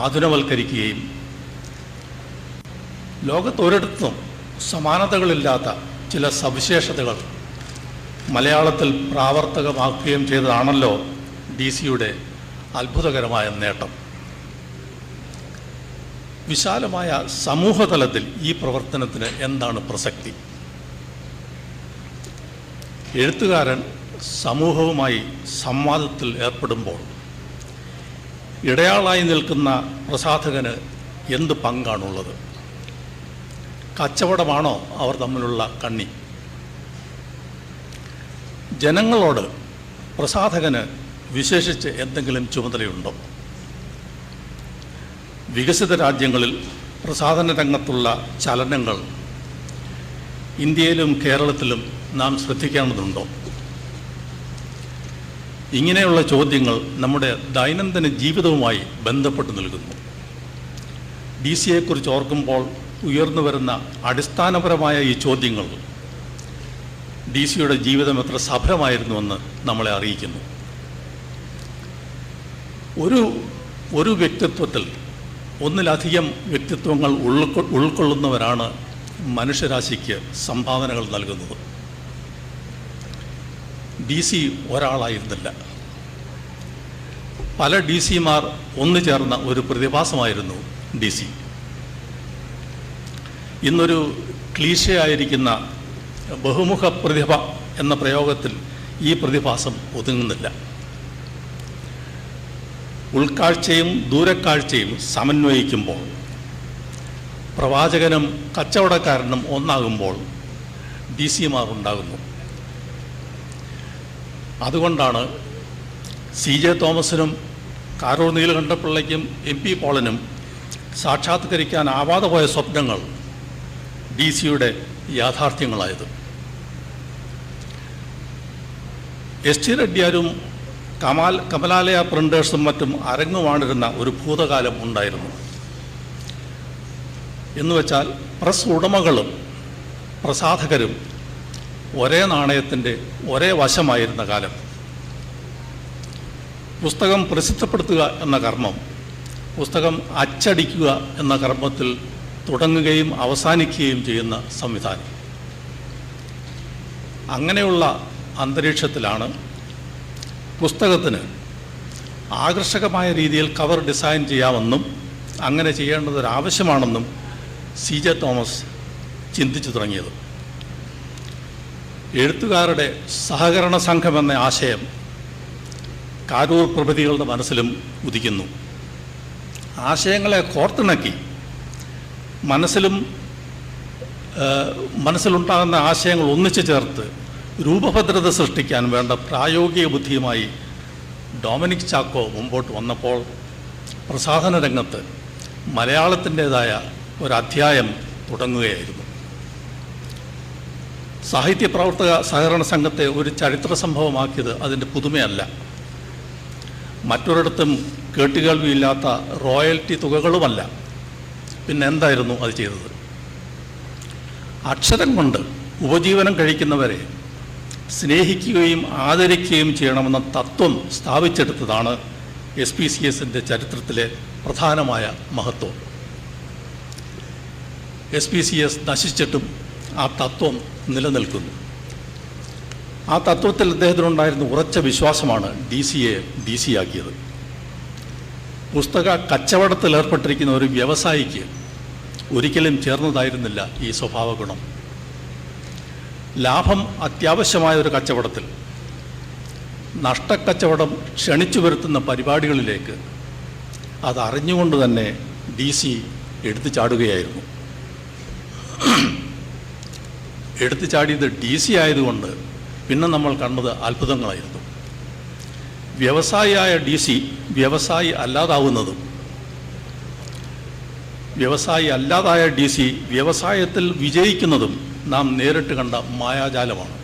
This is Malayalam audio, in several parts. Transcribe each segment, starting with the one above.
ആധുനികവൽക്കരിക്കുകയും ലോകത്തൊരിടത്തും സമാനതകളില്ലാത്ത ചില സവിശേഷതകൾ മലയാളത്തിൽ പ്രാവർത്തികമാക്കുകയും ചെയ്തതാണല്ലോ DC-യുടെ അത്ഭുതകരമായ നേട്ടം. വിശാലമായ സമൂഹതലത്തിൽ ഈ പ്രവർത്തനത്തിന് എന്താണ് പ്രസക്തി? എഴുത്തുകാരൻ സമൂഹവുമായി സംവാദത്തിൽ ഏർപ്പെടുമ്പോൾ ഇടയാളായി നിൽക്കുന്ന പ്രസാധകന് എന്ത് പങ്കാണുള്ളത്? കച്ചവടമാണോ അവർ തമ്മിലുള്ള കണ്ണി? ജനങ്ങളോട് പ്രസാധകന് വിശേഷിച്ച് എന്തെങ്കിലും ചുമതലയുണ്ടോ? വികസിത രാജ്യങ്ങളിൽ പ്രസാധന രംഗത്തുള്ള ചലനങ്ങൾ ഇന്ത്യയിലും കേരളത്തിലും നാം ശ്രദ്ധിക്കേണ്ടതുണ്ടോ? ഇങ്ങനെയുള്ള ചോദ്യങ്ങൾ നമ്മുടെ ദൈനംദിന ജീവിതവുമായി ബന്ധപ്പെട്ട് നിൽക്കുന്നു. DC-യെക്കുറിച്ച് ഓർക്കുമ്പോൾ ഉയർന്നു വരുന്ന അടിസ്ഥാനപരമായ ഈ ചോദ്യങ്ങൾ DC-യുടെ ജീവിതം എത്ര സഫലമായിരുന്നുവെന്ന് നമ്മളെ അറിയിക്കുന്നു. ഒരു വ്യക്തിത്വത്തിൽ ഒന്നിലധികം വ്യക്തിത്വങ്ങൾ ഉൾക്കൊള്ളുന്നവരാണ് മനുഷ്യരാശിക്ക് സംഭാവനകൾ നൽകുന്നത്. DC ഒരാളായിരുന്നില്ല. പല DC-മാർ ഒന്നു ചേർന്ന ഒരു പ്രതിഭാസമായിരുന്നു DC. ഇന്നൊരു ക്ലീശയായിരിക്കുന്ന ബഹുമുഖ പ്രതിഭ എന്ന പ്രയോഗത്തിൽ ഈ പ്രതിഭാസം ഒതുങ്ങുന്നില്ല. ഉൾക്കാഴ്ചയും ദൂരക്കാഴ്ചയും സമന്വയിക്കുമ്പോൾ, പ്രവാചകനും കച്ചവടക്കാരനും ഒന്നാകുമ്പോൾ DC-മാർ ഉണ്ടാകുന്നു. അതുകൊണ്ടാണ് CJ തോമസിനും കാരൂർ നീലകണ്ഠപിള്ളയ്ക്കും MP പോളിനും സാക്ഷാത്കരിക്കാനാവാതെ പോയ സ്വപ്നങ്ങൾ DC-യുടെ യാഥാർത്ഥ്യങ്ങളായത്. ST റെഡ്ഡിയാരും കമലാലയ പ്രിൻറ്റേഴ്സും മറ്റും അരങ്ങുവാണിരുന്ന ഒരു ഭൂതകാലം ഉണ്ടായിരുന്നു. എന്നുവെച്ചാൽ പ്രസ് ഉടമകളും പ്രസാധകരും ഒരേ നാണയത്തിൻ്റെ ഒരേ വശമായിരുന്ന കാലം. പുസ്തകം പ്രസിദ്ധപ്പെടുത്തുക എന്ന കർമ്മം പുസ്തകം അച്ചടിക്കുക എന്ന കർമ്മത്തിൽ തുടങ്ങുകയും അവസാനിക്കുകയും ചെയ്യുന്ന സംവിധാനം. അങ്ങനെയുള്ള അന്തരീക്ഷത്തിലാണ് പുസ്തകത്തിന് ആകർഷകമായ രീതിയിൽ കവർ ഡിസൈൻ ചെയ്യാമെന്നും അങ്ങനെ ചെയ്യേണ്ടതൊരാവശ്യമാണെന്നും CJ തോമസ് ചിന്തിച്ചു തുടങ്ങിയത്. എഴുത്തുകാരുടെ സഹകരണ സംഘം എന്ന ആശയം കാരൂർ പ്രഭൃതികളുടെ മനസ്സിലും ഉദിക്കുന്നു. ആശയങ്ങളെ കോർത്തിണക്കി മനസ്സിലുണ്ടാകുന്ന ആശയങ്ങൾ ഒന്നിച്ചു ചേർത്ത് രൂപഭദ്രത സൃഷ്ടിക്കാൻ വേണ്ട പ്രായോഗിക ബുദ്ധിയുമായി ഡൊമിനിക് ചാക്കോ മുമ്പോട്ട് വന്നപ്പോൾ പ്രസാധന രംഗത്ത് മലയാളത്തിൻ്റേതായ ഒരധ്യായം തുടങ്ങുകയായിരുന്നു. സാഹിത്യപ്രവർത്തക സഹകരണ സംഘത്തെ ഒരു ചരിത്ര സംഭവമാക്കിയത് അതിൻ്റെ പുതുമയല്ല. മറ്റൊരിടത്തും കേട്ടുകേൾവിയില്ലാത്ത റോയൽറ്റി തുകകളുമല്ല. പിന്നെ എന്തായിരുന്നു അത് ചെയ്തത്? അക്ഷരം കൊണ്ട് ഉപജീവനം കഴിക്കുന്നവരെ സ്നേഹിക്കുകയും ആദരിക്കുകയും ചെയ്യണമെന്ന തത്വം സ്ഥാപിച്ചെടുത്തതാണ് SPCSൻ്റെ ചരിത്രത്തിലെ പ്രധാനമായ മഹത്വം. SPCS നശിച്ചിട്ടും ആ തത്വം നിലനിൽക്കുന്നു. ആ തത്വത്തിൽ അദ്ദേഹത്തിനുണ്ടായിരുന്ന ഉറച്ച വിശ്വാസമാണ് DC-യെ DC-ആക്കിയത്. പുസ്തക കച്ചവടത്തിൽ ഏർപ്പെട്ടിരിക്കുന്ന ഒരു വ്യവസായിക്ക് ഒരിക്കലും ചേർന്നതായിരുന്നില്ല ഈ സ്വഭാവ ഗുണം. ലാഭം അത്യാവശ്യമായ ഒരു കച്ചവടത്തിൽ നഷ്ടക്കച്ചവടം ക്ഷണിച്ചു വരുത്തുന്ന പരിപാടികളിലേക്ക് അതറിഞ്ഞുകൊണ്ട് തന്നെ DC എടുത്തു ചാടുകയായിരുന്നു. എടുത്തു ചാടിയത് DC ആയതുകൊണ്ട് പിന്നെ നമ്മൾ കണ്ടത് അത്ഭുതങ്ങളായിരുന്നു. വ്യവസായിയായ DC വ്യവസായി അല്ലാതാവുന്നതും വ്യവസായി അല്ലാതായ DC വ്യവസായത്തിൽ വിജയിക്കുന്നതും നാം നേരിട്ട് കണ്ട മായാജാലമാണ്.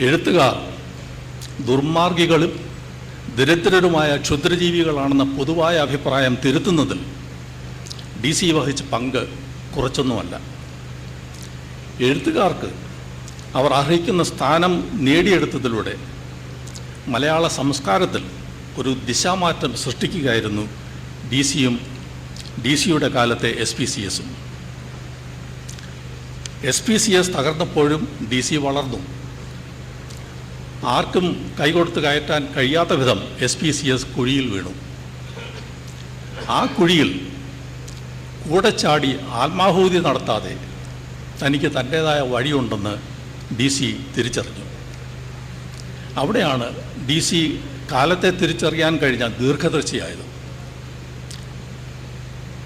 എഴുത്തുകാർ ദുർമാർഗികളും ദരിദ്രരുമായ ക്ഷുദ്രജീവികളാണെന്ന പൊതുവായ അഭിപ്രായം തിരുത്തുന്നതിൽ DC വഹിച്ച പങ്ക് കുറച്ചൊന്നുമല്ല. എഴുത്തുകാർക്ക് അവർ അർഹിക്കുന്ന സ്ഥാനം നേടിയെടുത്തതിലൂടെ മലയാള സംസ്കാരത്തിൽ ഒരു ദിശാമാറ്റം സൃഷ്ടിക്കുകയായിരുന്നു ഡി സിയുടെ കാലത്തെ SPCS. SPCS തകർന്നപ്പോഴും DC വളർന്നു. ആർക്കും കൈകൊടുത്ത് കയറ്റാൻ കഴിയാത്ത വിധം SPCS കുഴിയിൽ വീണു. ആ കുഴിയിൽ കൂടെ ചാടി ആത്മാഹൂതി നടത്താതെ തനിക്ക് തൻ്റേതായ വഴിയുണ്ടെന്ന് DC തിരിച്ചറിഞ്ഞു. അവിടെയാണ് DC കാലത്തെ തിരിച്ചറിയാൻ കഴിഞ്ഞ ദീർഘദർശിയായത്.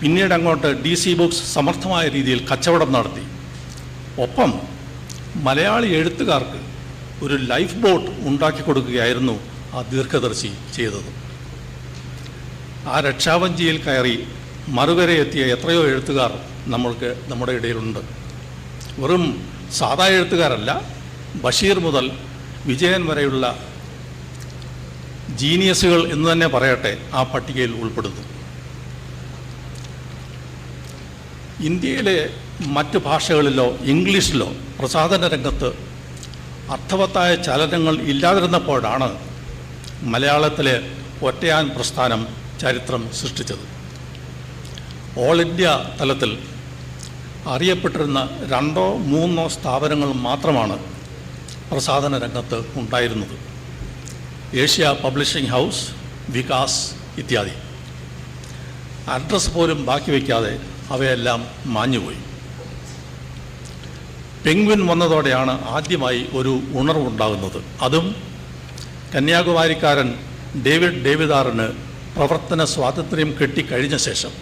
പിന്നീട് അങ്ങോട്ട് DC ബുക്സ് സമർത്ഥമായ രീതിയിൽ കച്ചവടം നടത്തി. ഒപ്പം മലയാളി എഴുത്തുകാർക്ക് ഒരു ലൈഫ് ബോട്ട് ഉണ്ടാക്കി കൊടുക്കുകയായിരുന്നു ആ ദീർഘദർശി ചെയ്തത്. ആ രക്ഷാവഞ്ചിയിൽ കയറി മറുകരെ എത്തിയ എത്രയോ എഴുത്തുകാർ നമ്മുടെ ഇടയിലുണ്ട്. വെറും സാധാ എഴുത്തുകാരല്ല, ബഷീർ മുതൽ വിജയൻ വരെയുള്ള ജീനിയസുകൾ എന്ന് തന്നെ പറയട്ടെ ആ പട്ടികയിൽ ഉൾപ്പെടുന്നു. ഇന്ത്യയിലെ മറ്റ് ഭാഷകളിലോ ഇംഗ്ലീഷിലോ പ്രസാധന രംഗത്ത് അർത്ഥവത്തായ ചലനങ്ങൾ ഇല്ലാതിരുന്നപ്പോഴാണ് മലയാളത്തിലെ ഒറ്റയാൻ പ്രസ്ഥാനം ചരിത്രം സൃഷ്ടിച്ചത്. ഓൾ ഇന്ത്യ തലത്തിൽ അറിയപ്പെട്ടിരുന്ന 2 or 3 സ്ഥാപനങ്ങൾ മാത്രമാണ് പ്രസാധന രംഗത്ത് ഉണ്ടായിരുന്നത്. ഏഷ്യ പബ്ലിഷിംഗ് ഹൗസ്, വികാസ് ഇത്യാദി. അഡ്രസ് പോലും ബാക്കി വയ്ക്കാതെ അവയെല്ലാം മാഞ്ഞുപോയി. പെൻഗ്വിൻ വന്നതോടെയാണ് ആദ്യമായി ഒരു ഉണർവുണ്ടാകുന്നത്. അതും കന്യാകുമാരിക്കാരൻ ഡേവിഡ് ഡേവിദാറിന് പ്രവർത്തന സ്വാതന്ത്ര്യം കിട്ടിക്കഴിഞ്ഞ ശേഷം.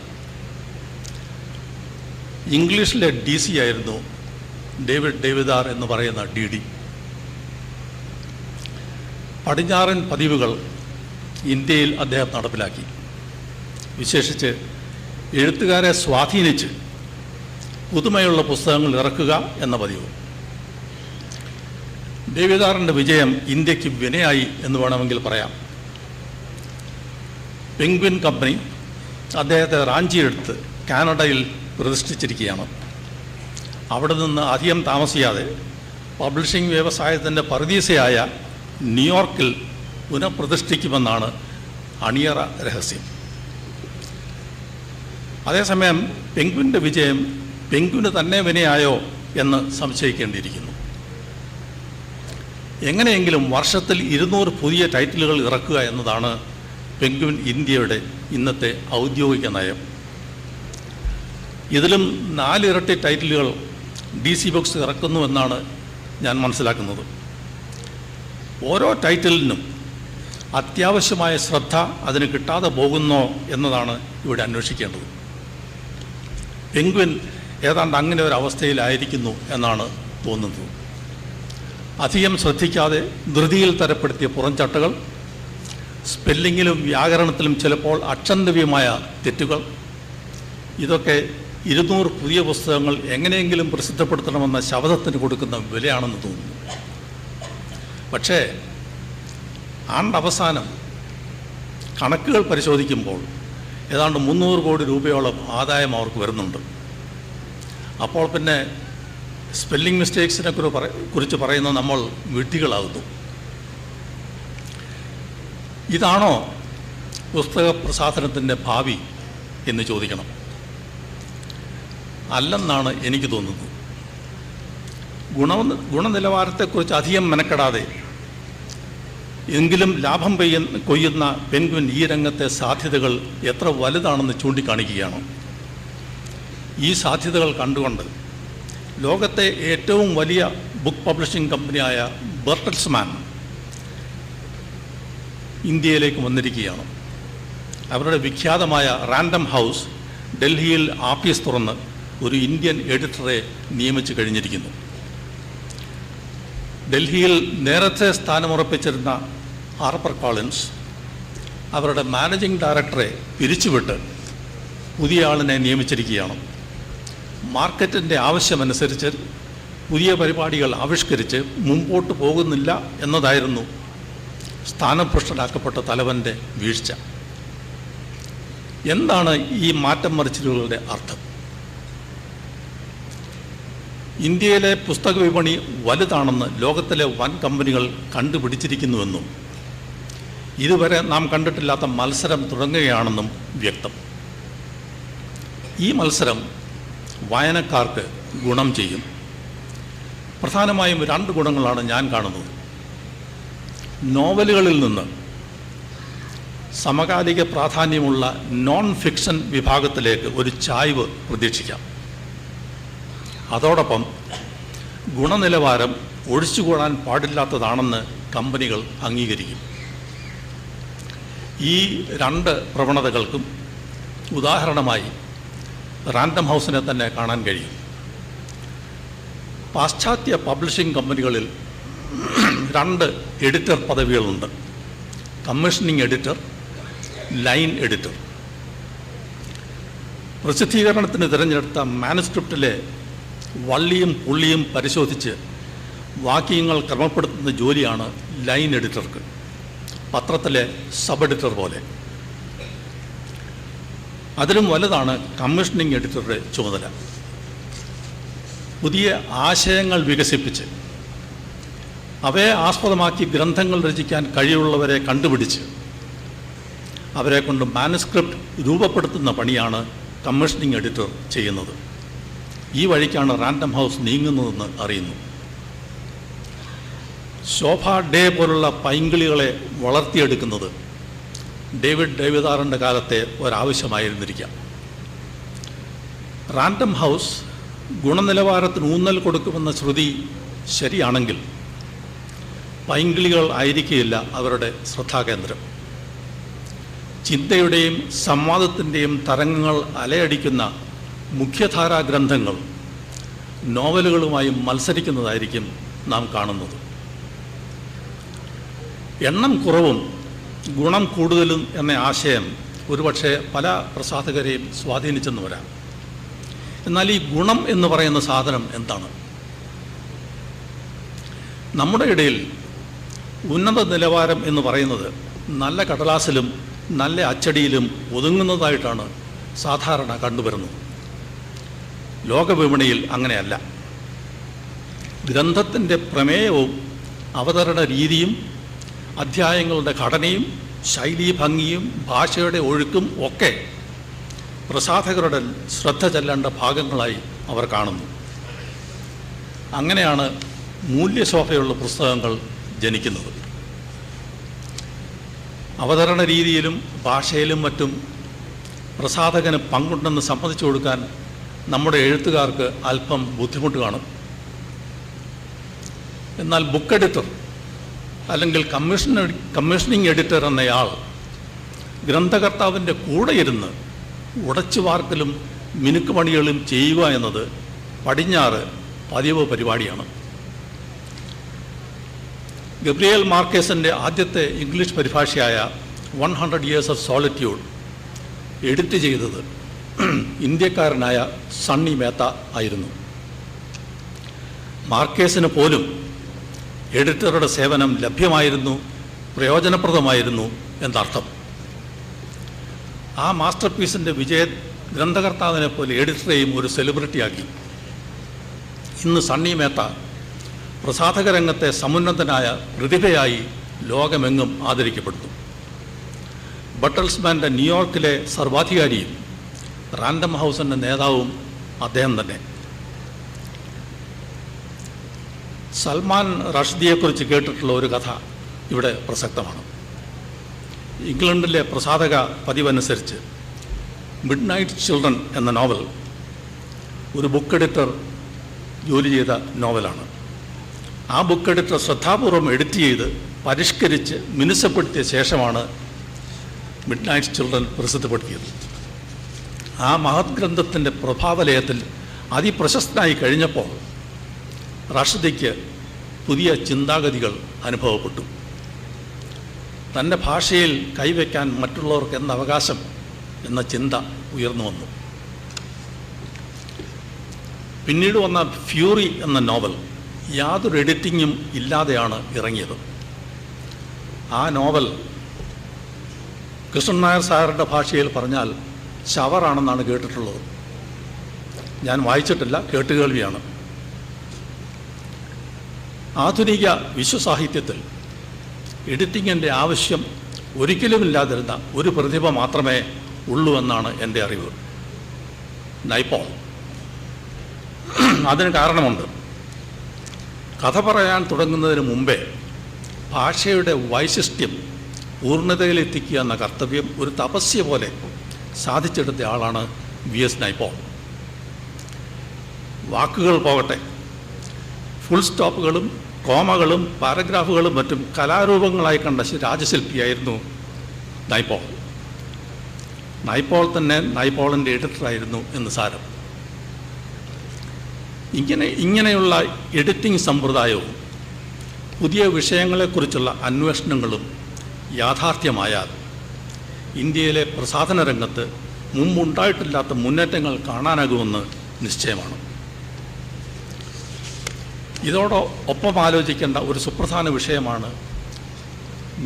ഇംഗ്ലീഷിലെ DC ആയിരുന്നു ഡേവിഡ് ഡേവിദാർ എന്ന് പറയുന്ന DD. പടിഞ്ഞാറൻ പതിവുകൾ ഇന്ത്യയിൽ അദ്ദേഹം നടപ്പിലാക്കി. വിശേഷിച്ച് എഴുത്തുകാരെ സ്വാധീനിച്ച് പുതുമയുള്ള പുസ്തകങ്ങൾ ഇറക്കുക എന്ന പതിവ്. ഡേവിദാറിൻ്റെ വിജയം ഇന്ത്യക്ക് വിനയായി എന്ന് വേണമെങ്കിൽ പറയാം. പെൻഗ്വിൻ കമ്പനി അദ്ദേഹത്തെ റാഞ്ചിയെടുത്ത് കാനഡയിൽ പ്രതിഷ്ഠിച്ചിരിക്കുകയാണ്. അവിടെ നിന്ന് അധികം താമസിയാതെ പബ്ലിഷിംഗ് വ്യവസായത്തിൻ്റെ പറുദീസയായ ന്യൂയോർക്കിൽ പുനഃപ്രതിഷ്ഠിക്കുമെന്നാണ് അണിയറ രഹസ്യം. അതേസമയം പെൻഗ്വിൻ്റെ വിജയം പെൻഗ്വിന് തന്നെ വിനയായോ എന്ന് സംശയിക്കേണ്ടിയിരിക്കുന്നു. എങ്ങനെയെങ്കിലും വർഷത്തിൽ 200 പുതിയ ടൈറ്റിലുകൾ ഇറക്കുക എന്നതാണ് പെൻഗ്വിൻ ഇന്ത്യയുടെ ഇന്നത്തെ ഔദ്യോഗിക നയം. ഇതിലും 4 ഇരട്ടി ടൈറ്റിലുകൾ DC ബുക്സ് ഇറക്കുന്നുവെന്നാണ് ഞാൻ മനസ്സിലാക്കുന്നത്. ഓരോ ടൈറ്റിലിനും അത്യാവശ്യമായ ശ്രദ്ധ അതിന് കിട്ടാതെ പോകുന്നോ എന്നതാണ് ഇവിടെ അന്വേഷിക്കേണ്ടത്. പെൻഗ്വിൻ ഏതാണ്ട് അങ്ങനെ ഒരു അവസ്ഥയിലായിരിക്കുന്നു എന്നാണ് തോന്നുന്നത്. അധികം ശ്രദ്ധിക്കാതെ ധൃതിയിൽ തരപ്പെടുത്തിയ പുറംചട്ടകൾ, സ്പെല്ലിങ്ങിലും വ്യാകരണത്തിലും ചിലപ്പോൾ അക്ഷന്തവ്യമായ തെറ്റുകൾ, ഇതൊക്കെ 200 പുതിയ പുസ്തകങ്ങൾ എങ്ങനെയെങ്കിലും പ്രസിദ്ധപ്പെടുത്തണമെന്ന ശബ്ദത്തിന് കൊടുക്കുന്ന വിലയാണെന്ന് തോന്നുന്നു. പക്ഷേ ആണ്ടവസാനം കണക്കുകൾ പരിശോധിക്കുമ്പോൾ ഏതാണ്ട് 300 കോടി രൂപയോളം ആദായം അവർക്ക് വരുന്നുണ്ട്. അപ്പോൾ പിന്നെ സ്പെല്ലിംഗ് മിസ്റ്റേക്സിനെ കുറിച്ച് പറയുന്ന നമ്മൾ വിഡ്ഢികളാകുന്നു. ഇതാണോ പുസ്തക പ്രസാധനത്തിൻ്റെ ഭാവി എന്ന് ചോദിക്കണം. അല്ലെന്നാണ് എനിക്ക് തോന്നുന്നത്. ഗുണനിലവാരത്തെക്കുറിച്ച് അധികം മെനക്കെടാതെ എങ്കിലും ലാഭം കൊയ്യുന്ന പെൻഗ്വിൻ ഈ രംഗത്തെ സാധ്യതകൾ എത്ര വലുതാണെന്ന് ചൂണ്ടിക്കാണിക്കുകയാണ്. ഈ സാധ്യതകൾ കണ്ടുകൊണ്ട് ലോകത്തെ ഏറ്റവും വലിയ ബുക്ക് പബ്ലിഷിംഗ് കമ്പനിയായ ബെർട്ടൽസ്മാൻ ഇന്ത്യയിലേക്ക് വന്നിരിക്കുകയാണ്. അവരുടെ വിഖ്യാതമായ റാൻഡം ഹൗസ് ഡൽഹിയിൽ ആഫീസ് തുറന്ന് ഒരു ഇന്ത്യൻ എഡിറ്ററെ നിയമിച്ചു കഴിഞ്ഞിരിക്കുന്നു. ഡൽഹിയിൽ നേരത്തെ സ്ഥാനമുറപ്പിച്ചിരുന്ന ഹാർപ്പർ കോളിൻസ് അവരുടെ മാനേജിംഗ് ഡയറക്ടറെ പിരിച്ചുവിട്ട് പുതിയ ആളിനെ നിയമിച്ചിരിക്കുകയാണ്. മാർക്കറ്റിൻ്റെ ആവശ്യമനുസരിച്ച് പുതിയ പരിപാടികൾ ആവിഷ്കരിച്ച് മുമ്പോട്ട് പോകുന്നില്ല എന്നതായിരുന്നു സ്ഥാനഭ്രഷ്ടനാക്കപ്പെട്ട തലവൻ്റെ വീഴ്ച. എന്താണ് ഈ മാറ്റം മറിച്ചിലുകളുടെ അർത്ഥം? ഇന്ത്യയിലെ പുസ്തക വിപണി വലുതാണെന്ന് ലോകത്തിലെ വൻ കമ്പനികൾ കണ്ടുപിടിച്ചിരിക്കുന്നുവെന്നും ഇതുവരെ നാം കണ്ടിട്ടില്ലാത്ത മത്സരം തുടങ്ങുകയാണെന്നും വ്യക്തം. ഈ മത്സരം വായനക്കാർക്ക് ഗുണം ചെയ്യും. പ്രധാനമായും 2 ഗുണങ്ങളാണ് ഞാൻ കാണുന്നത്. നോവലുകളിൽ നിന്ന് സമകാലിക പ്രാധാന്യമുള്ള നോൺ ഫിക്ഷൻ വിഭാഗത്തിലേക്ക് ഒരു ചായ്വ് പ്രതീക്ഷിക്കാം. അതോടൊപ്പം ഗുണനിലവാരം ഒഴിച്ചുകൂടാൻ പാടില്ലാത്തതാണെന്ന് കമ്പനികൾ അംഗീകരിക്കും. ഈ 2 പ്രവണതകൾക്കും ഉദാഹരണമായി റാൻഡം ഹൗസിനെ തന്നെ കാണാൻ കഴിയും. പാശ്ചാത്യ പബ്ലിഷിംഗ് കമ്പനികളിൽ 2 എഡിറ്റർ പദവികളുണ്ട്: കമ്മീഷനിങ് എഡിറ്റർ, ലൈൻ എഡിറ്റർ. പ്രസിദ്ധീകരണത്തിന് തിരഞ്ഞെടുത്ത മാനുസ്ക്രിപ്റ്റിലെ വള്ളിയും പുള്ളിയും പരിശോധിച്ച് വാക്യങ്ങൾ ക്രമപ്പെടുത്തുന്ന ജോലിയാണ് ലൈൻ എഡിറ്റർക്ക്, പത്രത്തിലെ സബ് എഡിറ്റർ പോലെ. അതിലും വലുതാണ് കമ്മീഷനിങ് എഡിറ്ററുടെ ചുമതല. പുതിയ ആശയങ്ങൾ വികസിപ്പിച്ച് അവയെ ആസ്പദമാക്കി ഗ്രന്ഥങ്ങൾ രചിക്കാൻ കഴിവുള്ളവരെ കണ്ടുപിടിച്ച് അവരെ കൊണ്ട് മാനുസ്ക്രിപ്റ്റ് രൂപപ്പെടുത്തുന്ന പണിയാണ് കമ്മീഷനിങ് എഡിറ്റർ ചെയ്യുന്നത്. ഈ വഴിക്കാണ് റാൻഡം ഹൗസ് നീങ്ങുന്നതെന്ന് അറിയുന്നു. ശോഭ ഡേ പോലുള്ള പൈങ്കിളികളെ വളർത്തിയെടുക്കുന്നത് ഡേവിഡ് ഡേവിദാറിൻ്റെ കാലത്തെ ഒരാവശ്യമായിരുന്നിരിക്കാം. റാൻഡം ഹൗസ് ഗുണനിലവാരത്തിന് ഊന്നൽ കൊടുക്കുമെന്ന ശ്രുതി ശരിയാണെങ്കിൽ പൈങ്കിളികൾ ആയിരിക്കില്ല അവരുടെ ശ്രദ്ധാകേന്ദ്രം. ചിന്തയുടെയും സംവാദത്തിൻ്റെയും തരംഗങ്ങൾ അലയടിക്കുന്ന മുഖ്യധാരാ ഗ്രന്ഥങ്ങൾ നോവലുകളുമായി മത്സരിക്കുന്നതായിരിക്കും നാം കാണുന്നത്. എണ്ണം കുറവും ഗുണം കൂടുതലും എന്ന ആശയം ഒരുപക്ഷെ പല പ്രസാധകരെയും സ്വാധീനിച്ചെന്ന് വരാം. എന്നാൽ ഈ ഗുണം എന്ന് പറയുന്ന സാധനം എന്താണ്? നമ്മുടെ ഇടയിൽ ഉന്നത നിലവാരം എന്ന് പറയുന്നത് നല്ല കടലാസിലും നല്ല അച്ചടിയിലും ഒതുങ്ങുന്നതായിട്ടാണ് സാധാരണ കണ്ടുവരുന്നത്. ലോകവിപണിയിൽ അങ്ങനെയല്ല. ഗ്രന്ഥത്തിൻ്റെ പ്രമേയവും അവതരണ രീതിയും അധ്യായങ്ങളുടെ ഘടനയും ശൈലീ ഭംഗിയും ഭാഷയുടെ ഒഴുക്കും ഒക്കെ പ്രസാധകരുടെ ശ്രദ്ധ ചെല്ലേണ്ട ഭാഗങ്ങളായി അവർ കാണുന്നു. അങ്ങനെയാണ് മൂല്യശോഭയുള്ള പുസ്തകങ്ങൾ ജനിക്കുന്നത്. അവതരണ രീതിയിലും ഭാഷയിലും മറ്റും പ്രസാധകന് പങ്കുണ്ടെന്ന് സമ്മതിച്ചു കൊടുക്കാൻ നമ്മുടെ എഴുത്തുകാർക്ക് അല്പം ബുദ്ധിമുട്ട് കാണും. എന്നാൽ ബുക്ക് എഡിറ്റർ അല്ലെങ്കിൽ കമ്മീഷനിങ് എഡിറ്റർ എന്നയാൾ ഗ്രന്ഥകർത്താവിൻ്റെ കൂടെ ഇരുന്ന് ഉടച്ചു വാർക്കലും മിനുക്കുപണികളും ചെയ്യുക എന്നത് പടിഞ്ഞാറ് പതിവ് പരിപാടിയാണ്. ഗബ്രിയേൽ മാർക്കേസിൻ്റെ ആദ്യത്തെ ഇംഗ്ലീഷ് പരിഭാഷയായ 100 Years of Solitude എഡിറ്റ് ചെയ്തത് ഇന്ത്യക്കാരനായ സണ്ണി മേത്ത ആയിരുന്നു. മാർക്കേസിന് പോലും എഡിറ്ററുടെ സേവനം ലഭ്യമായിരുന്നു, പ്രയോജനപ്രദമായിരുന്നു എന്നർത്ഥം. ആ മാസ്റ്റർ പീസിൻ്റെ ഗ്രന്ഥകർത്താവിനെ പോലെ എഡിറ്ററെയും ഒരു സെലിബ്രിറ്റിയാക്കി. ഇന്ന് സണ്ണി മേത്ത പ്രസാധക രംഗത്തെ സമുന്നതനായ പ്രതിഭയായി ലോകമെങ്ങും ആദരിക്കപ്പെടുന്നു. ബട്ടൽസ്മാൻ്റെ ന്യൂയോർക്കിലെ സർവാധികാരിയും റാൻഡം ഹൗസിൻ്റെ നേതാവും അദ്ദേഹം തന്നെ. സൽമാൻ റഷ്ദിയെക്കുറിച്ച് കേട്ടിട്ടുള്ള ഒരു കഥ ഇവിടെ പ്രസക്തമാണ്. ഇംഗ്ലണ്ടിലെ പ്രസാധക പതിവനുസരിച്ച് മിഡ് നൈറ്റ് ചിൽഡ്രൻ എന്ന നോവൽ ഒരു ബുക്ക് എഡിറ്റർ ജോലി ചെയ്ത നോവലാണ്. ആ ബുക്ക് എഡിറ്റർ ശ്രദ്ധാപൂർവം എഡിറ്റ് ചെയ്ത് പരിഷ്കരിച്ച് മിനുസപ്പെടുത്തിയ ശേഷമാണ് മിഡ് നൈറ്റ് ചിൽഡ്രൻ പ്രസിദ്ധപ്പെടുത്തിയത്. ആ മഹത് ഗ്രന്ഥത്തിൻ്റെ പ്രഭാവലയത്തിൽ അതിപ്രശസ്തനായി കഴിഞ്ഞപ്പോൾ റഷ്ദിക്ക് പുതിയ ചിന്താഗതികൾ അനുഭവപ്പെട്ടു. തൻ്റെ ഭാഷയിൽ കൈവയ്ക്കാൻ മറ്റുള്ളവർക്ക് എന്ന അവകാശം എന്ന ചിന്ത ഉയർന്നു വന്നു. പിന്നീട് വന്ന ഫ്യൂറി എന്ന നോവൽ യാതൊരു എഡിറ്റിങ്ങും ഇല്ലാതെയാണ് ഇറങ്ങിയത്. ആ നോവൽ കൃഷ്ണൻ നായർ സാറിൻ്റെ ഭാഷയിൽ പറഞ്ഞാൽ ഷവറാണെന്നാണ് കേട്ടിട്ടുള്ളത്. ഞാൻ വായിച്ചിട്ടില്ല, കേട്ടുകേൾവിയാണ്. ആധുനിക വിശ്വസാഹിത്യത്തിൽ എഡിറ്റിങ്ങിൻ്റെ ആവശ്യം ഒരിക്കലും ഇല്ലാതിരുന്ന ഒരു പ്രതിഭ മാത്രമേ ഉള്ളൂ എന്നാണ് എൻ്റെ അറിവ്, നൈപോൾ. അതിന് കാരണമുണ്ട്. കഥ പറയാൻ തുടങ്ങുന്നതിന് മുമ്പേ ഭാഷയുടെ വൈശിഷ്ട്യം പൂർണ്ണതയിലെത്തിക്കുക എന്ന കർത്തവ്യം ഒരു തപസ്യ പോലെ സാധിച്ചെടുത്ത ആളാണ് VS നൈപോൾ. വാക്കുകൾ പോകട്ടെ, ഫുൾ സ്റ്റോപ്പുകളും കോമകളും പാരഗ്രാഫുകളും മറ്റും കലാരൂപങ്ങളായി കണ്ട രാജശില്പിയായിരുന്നു നൈപോൾ. നൈപോൾ തന്നെ നൈപോളിൻ്റെ എഡിറ്ററായിരുന്നു എന്ന് സാരം. ഇങ്ങനെയുള്ള എഡിറ്റിംഗ് സമ്പ്രദായവും പുതിയ വിഷയങ്ങളെക്കുറിച്ചുള്ള അന്വേഷണങ്ങളും യാഥാർത്ഥ്യമായാൽ ഇന്ത്യയിലെ പ്രസാധന രംഗത്ത് മുമ്പുണ്ടായിട്ടില്ലാത്ത മുന്നേറ്റങ്ങൾ കാണാനാകുമെന്ന് നിശ്ചയമാണ്. ഇതോടൊപ്പം ആലോചിക്കേണ്ട ഒരു സുപ്രധാന വിഷയമാണ്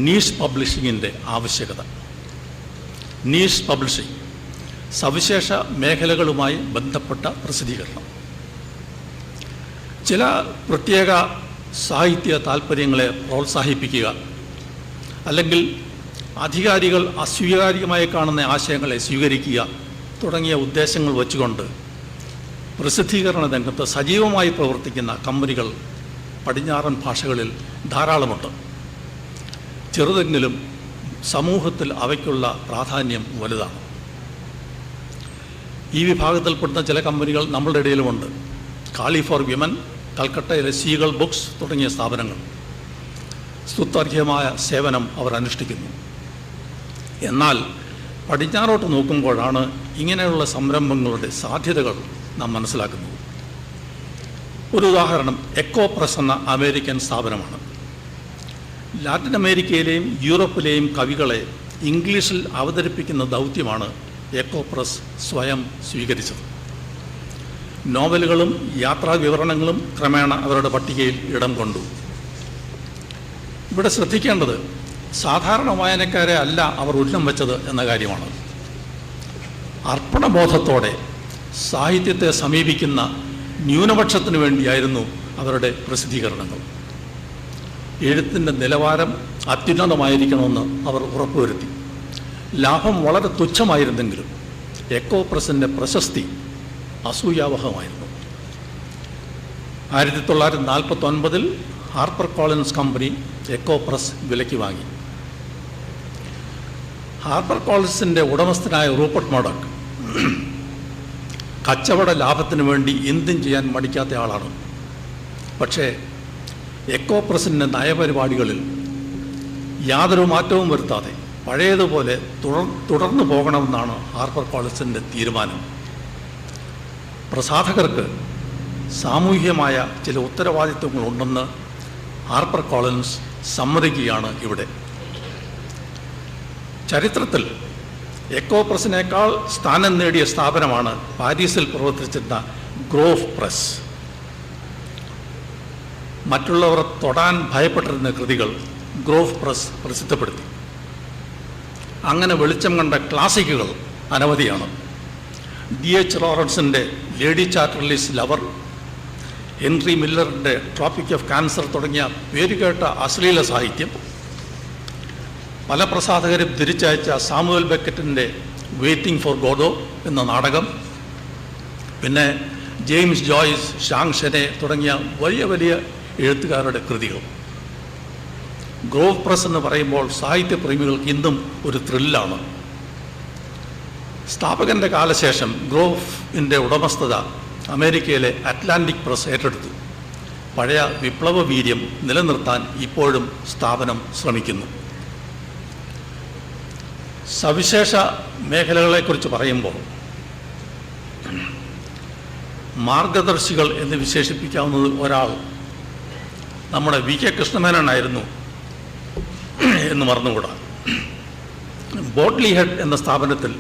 നീഷ് പബ്ലിഷിങ്ങിൻ്റെ ആവശ്യകത. നീഷ് പബ്ലിഷിംഗ്, സവിശേഷ മേഖലകളുമായി ബന്ധപ്പെട്ട പ്രസിദ്ധീകരണം. ചില പ്രത്യേക സാഹിത്യ താൽപ്പര്യങ്ങളെ പ്രോത്സാഹിപ്പിക്കുക, അല്ലെങ്കിൽ അധികാരികൾ അസ്വീകാര്യമായി കാണുന്ന ആശയങ്ങളെ സ്വീകരിക്കുക തുടങ്ങിയ ഉദ്ദേശങ്ങൾ വച്ചുകൊണ്ട് പ്രസിദ്ധീകരണ രംഗത്ത് സജീവമായി പ്രവർത്തിക്കുന്ന കമ്പനികൾ പടിഞ്ഞാറൻ ഭാഷകളിൽ ധാരാളമുണ്ട്. ചെറുതെങ്കിലും സമൂഹത്തിൽ അവയ്ക്കുള്ള പ്രാധാന്യം വലുതാണ്. ഈ വിഭാഗത്തിൽപ്പെടുന്ന ചില കമ്പനികൾ നമ്മളുടെ ഇടയിലുമുണ്ട്. കാളി ഫോർ വിമൻ, കൽക്കട്ടയിലെ സീഗൾ ബുക്സ് തുടങ്ങിയ സ്ഥാപനങ്ങൾ സ്തുത്യർഹമായ സേവനം അവർ അനുഷ്ഠിക്കുന്നു. എന്നാൽ പടിഞ്ഞാറോട്ട് നോക്കുമ്പോഴാണ് ഇങ്ങനെയുള്ള സംരംഭങ്ങളുടെ സാധ്യതകൾ നാം മനസ്സിലാക്കുന്നത്. ഒരു ഉദാഹരണം എക്കോ പ്രസ് എന്ന അമേരിക്കൻ സ്ഥാപനമാണ്. ലാറ്റിൻ അമേരിക്കയിലെയും യൂറോപ്പിലെയും കവികളെ ഇംഗ്ലീഷിൽ അവതരിപ്പിക്കുന്ന ദൗത്യമാണ് എക്കോ പ്രസ് സ്വയം സ്വീകരിച്ചത്. നോവലുകളും യാത്രാ വിവരണങ്ങളും ക്രമേണ അവരുടെ പട്ടികയിൽ ഇടം കൊണ്ടു. ഇവിടെ ശ്രദ്ധിക്കേണ്ടത് സാധാരണ വായനക്കാരെ അല്ല അവർ ഉന്നം വെച്ചത് എന്ന കാര്യമാണ്. അർപ്പണബോധത്തോടെ സാഹിത്യത്തെ സമീപിക്കുന്ന ന്യൂനപക്ഷത്തിനു വേണ്ടിയായിരുന്നു അവരുടെ പ്രസിദ്ധീകരണങ്ങൾ. എഴുത്തിൻ്റെ നിലവാരം അത്യുന്നതമായിരിക്കണമെന്ന് അവർ ഉറപ്പുവരുത്തി. ലാഭം വളരെ തുച്ഛമായിരുന്നെങ്കിലും എക്കോ പ്രസിൻ്റെ പ്രശസ്തി അസൂയാവഹമായിരുന്നു. 1949 HarperCollins company Ecco Press വിലയ്ക്ക് വാങ്ങി. ഹാർപ്പർ കോളിൻസിൻ്റെ ഉടമസ്ഥനായ റൂപ്പർട്ട് മർഡോക്ക് കച്ചവട ലാഭത്തിന് വേണ്ടി എന്തും ചെയ്യാൻ മടിക്കാത്ത ആളാണ്. പക്ഷേ എക്കോ പ്രസിൻ്റെ നയപരിപാടികളിൽ യാതൊരു മാറ്റവും വരുത്താതെ പഴയതുപോലെ തുടർന്നു പോകണമെന്നാണ് ഹാർപ്പർ കോളിൻസിൻ്റെ തീരുമാനം. പ്രസാധകർക്ക് സാമൂഹികമായ ചില ഉത്തരവാദിത്വങ്ങളുണ്ടെന്ന് ഹാർപ്പർ കോളിൻസ് സമ്മതിക്കുകയാണ് ഇവിടെ. ചരിത്രത്തിൽ എക്കോ പ്രസിനേക്കാൾ സ്ഥാനം നേടിയ സ്ഥാപനമാണ് പാരീസിൽ പ്രവർത്തിച്ചിരുന്ന ഗ്രോവ് പ്രസ്. മറ്റുള്ളവർ തൊടാൻ ഭയപ്പെട്ടിരുന്ന കൃതികൾ ഗ്രോവ് പ്രസ് പ്രസിദ്ധപ്പെടുത്തി. അങ്ങനെ വെളിച്ചം കണ്ട ക്ലാസിക്കുകൾ അനവധിയാണ്. D.H. ലോറൻസിൻ്റെ ലേഡി ചാറ്റർലീസ് ലവർ, ഹെൻറി മില്ലറിൻ്റെ ട്രോപ്പിക് ഓഫ് ക്യാൻസർ തുടങ്ങിയ പേരുകേട്ട അശ്ലീല സാഹിത്യം, പല പ്രസാധകരും തിരിച്ചയച്ച സാമുവൽ ബെക്കറ്റിൻ്റെ വെയിറ്റിംഗ് ഫോർ ഗോഡോ എന്ന നാടകം, പിന്നെ ജെയിംസ് ജോയ്സ്, ഷാങ് ഷെനെ തുടങ്ങിയ വലിയ വലിയ എഴുത്തുകാരുടെ കൃതികൾ. ഗ്രോവ് പ്രസ് എന്ന് പറയുമ്പോൾ സാഹിത്യപ്രേമികൾക്ക് ഇന്നും ഒരു ത്രില്ലാണ്. സ്ഥാപകൻ്റെ കാലശേഷം ഗ്രോവിൻ്റെ ഉടമസ്ഥത അമേരിക്കയിലെ അറ്റ്ലാന്റിക് പ്രസ് ഏറ്റെടുത്തു. പഴയ വിപ്ലവ വീര്യം നിലനിർത്താൻ ഇപ്പോഴും സ്ഥാപനം ശ്രമിക്കുന്നു. സവിശേഷ മേഖലകളെക്കുറിച്ച് പറയുമ്പോൾ മാർഗദർശികൾ എന്ന് വിശേഷിപ്പിക്കാവുന്നത് ഒരാൾ നമ്മുടെ VK കൃഷ്ണമേനോനായിരുന്നു എന്ന് മറന്നുകൂടാ. ബോട്ട്ലി ഹെഡ് എന്ന സ്ഥാപനത്തിൽ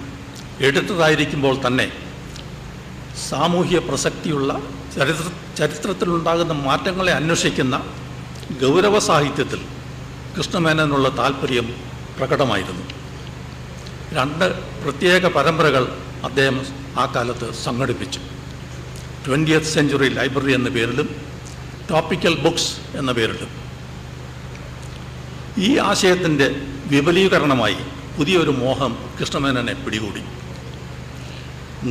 എഡിറ്ററായിരിക്കുമ്പോൾ തന്നെ സാമൂഹ്യ പ്രസക്തിയുള്ള ചരിത്രത്തിലുണ്ടാകുന്ന മാറ്റങ്ങളെ അന്വേഷിക്കുന്ന ഗൗരവ സാഹിത്യത്തിൽ കൃഷ്ണമേനോനുള്ള താല്പര്യം പ്രകടമായിരുന്നു. 2 പ്രത്യേക പരമ്പരകൾ അദ്ദേഹം ആ കാലത്ത് സംഘടിപ്പിച്ചു. 20th സെഞ്ച്വറി ലൈബ്രറി എന്ന പേരിലും ടോപ്പിക്കൽ ബുക്സ് എന്ന പേരിലും. ഈ ആശയത്തിൻ്റെ വിപുലീകരണമായി പുതിയൊരു മോഹം കൃഷ്ണമേനോനെ പിടികൂടി.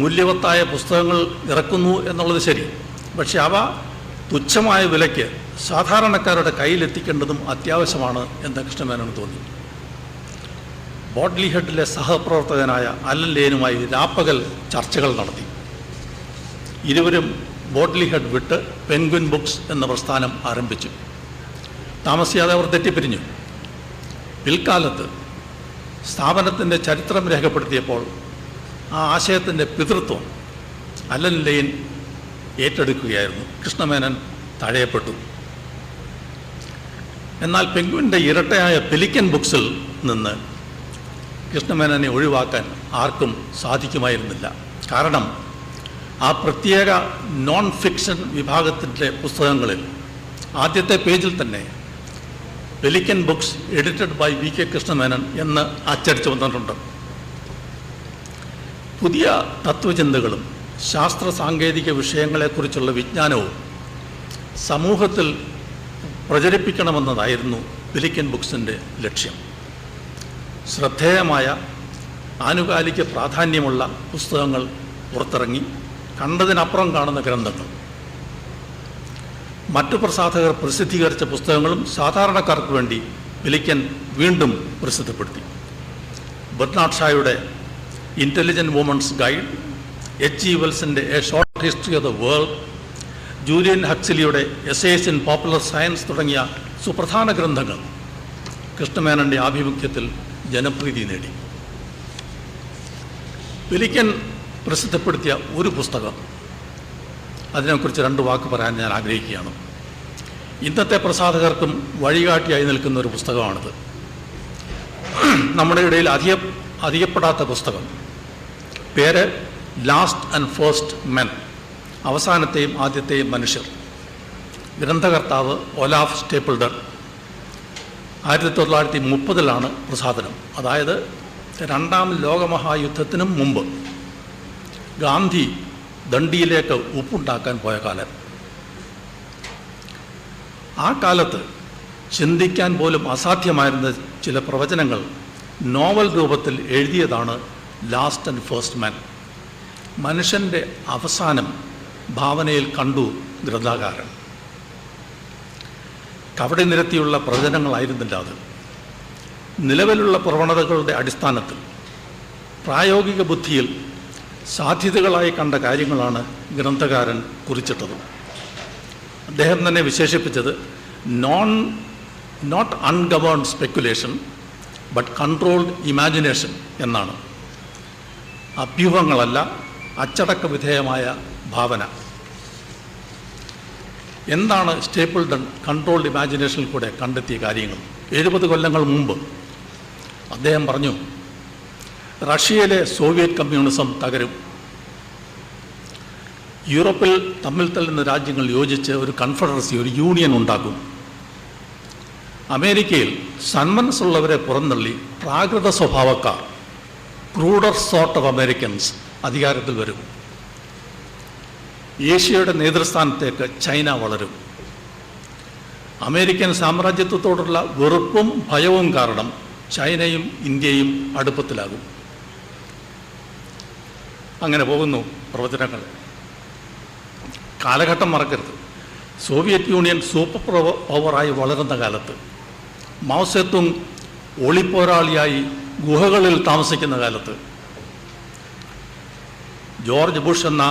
മൂല്യവത്തായ പുസ്തകങ്ങൾ ഇറക്കുന്നു എന്നുള്ളത് ശരി, പക്ഷെ അവ തുച്ഛമായ വിലയ്ക്ക് സാധാരണക്കാരുടെ കയ്യിലെത്തിക്കേണ്ടതും അത്യാവശ്യമാണ് എന്ന് കൃഷ്ണമേനോന് തോന്നി. ബോഡ്ലി ഹെഡിലെ സഹപ്രവർത്തകനായ അലൻ ലേനുമായി രാപ്പകൽ ചർച്ചകൾ നടത്തി. ഇരുവരും ബോഡ്ലി ഹെഡ് വിട്ട് പെൻഗ്വിൻ ബുക്സ് എന്ന പ്രസ്ഥാനം ആരംഭിച്ചു. താമസിയാതെ അവർ തെറ്റിപ്പിരിഞ്ഞു. പിൽക്കാലത്ത് സ്ഥാപനത്തിൻ്റെ ചരിത്രം രേഖപ്പെടുത്തിയപ്പോൾ ആ ആശയത്തിൻ്റെ പിതൃത്വം അലൻ ലെയ്ൻ ഏറ്റെടുക്കുകയായിരുന്നു. കൃഷ്ണമേനോൻ തഴയപ്പെട്ടു. എന്നാൽ പെൻഗ്വിൻ്റെ ഇരട്ടയായ പെലിക്കൻ ബുക്സിൽ നിന്ന് കൃഷ്ണമേനോനെ ഒഴിവാക്കാൻ ആർക്കും സാധിക്കുമായിരുന്നില്ല. കാരണം ആ പ്രത്യേക നോൺ ഫിക്ഷൻ വിഭാഗത്തിൻ്റെ പുസ്തകങ്ങളിൽ ആദ്യത്തെ പേജിൽ തന്നെ Pelican books edited by V K Krishna Menon എന്ന് അച്ചടിച്ചു വന്നിട്ടുണ്ട്. പുതിയ തത്വചിന്തകളും ശാസ്ത്ര സാങ്കേതിക വിഷയങ്ങളെക്കുറിച്ചുള്ള വിജ്ഞാനവും സമൂഹത്തിൽ പ്രചരിപ്പിക്കണമെന്നതായിരുന്നു പെലിക്കൻ ബുക്സിൻ്റെ ലക്ഷ്യം. ശ്രദ്ധേയമായ ആനുകാലിക പ്രാധാന്യമുള്ള പുസ്തകങ്ങൾ പുറത്തിറങ്ങി, കണ്ടതിനപ്പുറം കാണുന്ന ഗ്രന്ഥങ്ങൾ. മറ്റു പ്രസാധകർ പ്രസിദ്ധീകരിച്ച പുസ്തകങ്ങളും സാധാരണക്കാർക്ക് വേണ്ടി പെലിക്കൻ വീണ്ടും പ്രസിദ്ധപ്പെടുത്തി. ബെർണാഡ് ഷായുടെ ഇൻ്റലിജൻറ്റ് വുമൺസ് ഗൈഡ്, H.G. വെൽസിൻ്റെ A Short History of the World, Julian ഹക്സ്ലിയുടെ എസേസ് ഇൻ പോപ്പുലർ സയൻസ് തുടങ്ങിയ സുപ്രധാന ഗ്രന്ഥങ്ങൾ കൃഷ്ണമേനോൻ്റെ ആഭിമുഖ്യത്തിൽ ജനപ്രീതി നേടി. പെലിക്കൻ പ്രസിദ്ധപ്പെടുത്തിയ ഒരു പുസ്തകം, അതിനെക്കുറിച്ച് 2 വാക്ക് പറയാൻ ഞാൻ ആഗ്രഹിക്കുകയാണ്. ഇന്നത്തെ പ്രസാധകർക്കും വഴികാട്ടിയായി നിൽക്കുന്ന ഒരു പുസ്തകമാണിത്. നമ്മുടെ ഇടയിൽ അധികപ്പെടാത്ത പുസ്തകം. പേര് ലാസ്റ്റ് ആൻഡ് ഫസ്റ്റ് മെൻ, അവസാനത്തെയും ആദ്യത്തെയും മനുഷ്യർ. ഗ്രന്ഥകർത്താവ് ഒലാഫ് സ്റ്റേപ്പിൾഡർ. 1930 പ്രസാധനം. അതായത് 2ാം ലോകമഹായുദ്ധത്തിനും മുമ്പ് ഗാന്ധി ദണ്ഡിയിലേക്ക് ഉപ്പുണ്ടാക്കാൻ പോയ കാലം. ആ കാലത്ത് ചിന്തിക്കാൻ പോലും അസാധ്യമായിരുന്ന ചില പ്രവചനങ്ങൾ നോവൽ രൂപത്തിൽ എഴുതിയതാണ് ലാസ്റ്റ് ആൻഡ് ഫസ്റ്റ് മാൻ. മനുഷ്യൻ്റെ അവസാനം ഭാവനയിൽ കണ്ടു ഗ്രന്ഥകാരൻ. കവടി നിരത്തിയുള്ള പ്രവചനങ്ങളായിരുന്നില്ല അത്. നിലവിലുള്ള പ്രവണതകളുടെ അടിസ്ഥാനത്തിൽ പ്രായോഗിക ബുദ്ധിയിൽ സാധ്യതകളായി കണ്ട കാര്യങ്ങളാണ് ഗ്രന്ഥകാരൻ കുറിച്ചിട്ടത്. അദ്ദേഹം തന്നെ വിശേഷിപ്പിച്ചത് not ungoverned speculation but controlled imagination എന്നാണ്. അഭ്യൂഹങ്ങളല്ല, അച്ചടക്ക വിധേയമായ ഭാവന. എന്താണ് സ്റ്റേപ്പിൾഡൺ കൺട്രോൾഡ് ഇമാജിനേഷനിൽ കൂടെ കണ്ടെത്തിയ കാര്യങ്ങൾ? 70 കൊല്ലങ്ങൾ മുമ്പ് അദ്ദേഹം പറഞ്ഞു, റഷ്യയിലെ സോവിയറ്റ് കമ്മ്യൂണിസം തകരും. യൂറോപ്പിൽ തമ്മിൽ തല്ലുന്ന രാജ്യങ്ങൾ യോജിച്ച് ഒരു കൺഫെഡറസി, ഒരു യൂണിയൻ ഉണ്ടാക്കും. അമേരിക്കയിൽ സന്മനസ്സുള്ളവരെ പുറന്തള്ളി പ്രാകൃത സ്വഭാവക്കാർ, ക്രൂഡർ സോർട്ട് ഓഫ് അമേരിക്കൻസ് അധികാരത്തിൽ വരും. ഏഷ്യയുടെ നേതൃസ്ഥാനത്തേക്ക് ചൈന വളരും. അമേരിക്കൻ സാമ്രാജ്യത്വത്തോടുള്ള വെറുപ്പും ഭയവും കാരണം ചൈനയും ഇന്ത്യയും അടുപ്പത്തിലാകും. അങ്ങനെ പോകുന്നു പ്രവചനങ്ങൾ. കാലഘട്ടം മറക്കരുത്. സോവിയറ്റ് യൂണിയൻ സൂപ്പർ പവറായി വളരുന്ന കാലത്ത്, മാവോ സേതുങ് ഒളിപ്പോരാളിയായി ഗുഹകളിൽ താമസിക്കുന്ന കാലത്ത്, ജോർജ് ബുഷ് എന്ന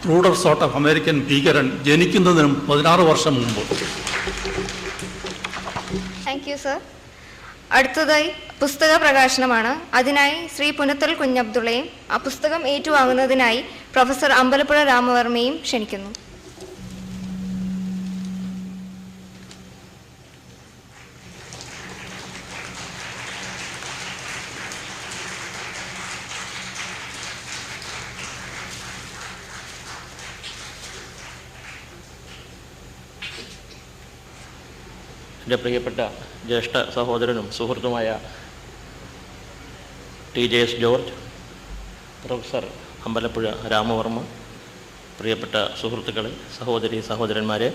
ക്രൂഡർ സോർട്ട് ഓഫ് അമേരിക്കൻ ഭീകരൻ ജനിക്കുന്നതിനും 16 വർഷം മുമ്പ്. Thank you sir. അടുത്തതായി പുസ്തക പ്രകാശനമാണ്. അതിനായി ശ്രീ പുനത്തൽ കുഞ്ഞബ്ദുള്ളയും ആ പുസ്തകം ഏറ്റുവാങ്ങുന്നതിനായി പ്രൊഫസർ അമ്പലപ്പുഴ രാമവർമ്മയും ക്ഷണിക്കുന്നു. എൻ്റെ പ്രിയപ്പെട്ട ജ്യേഷ്ഠ സഹോദരനും സുഹൃത്തുമായ TJS George, professor Ambalappuzha Ramavarma, പ്രിയപ്പെട്ട സുഹൃത്തുക്കളെ, സഹോദരന്മാരെ,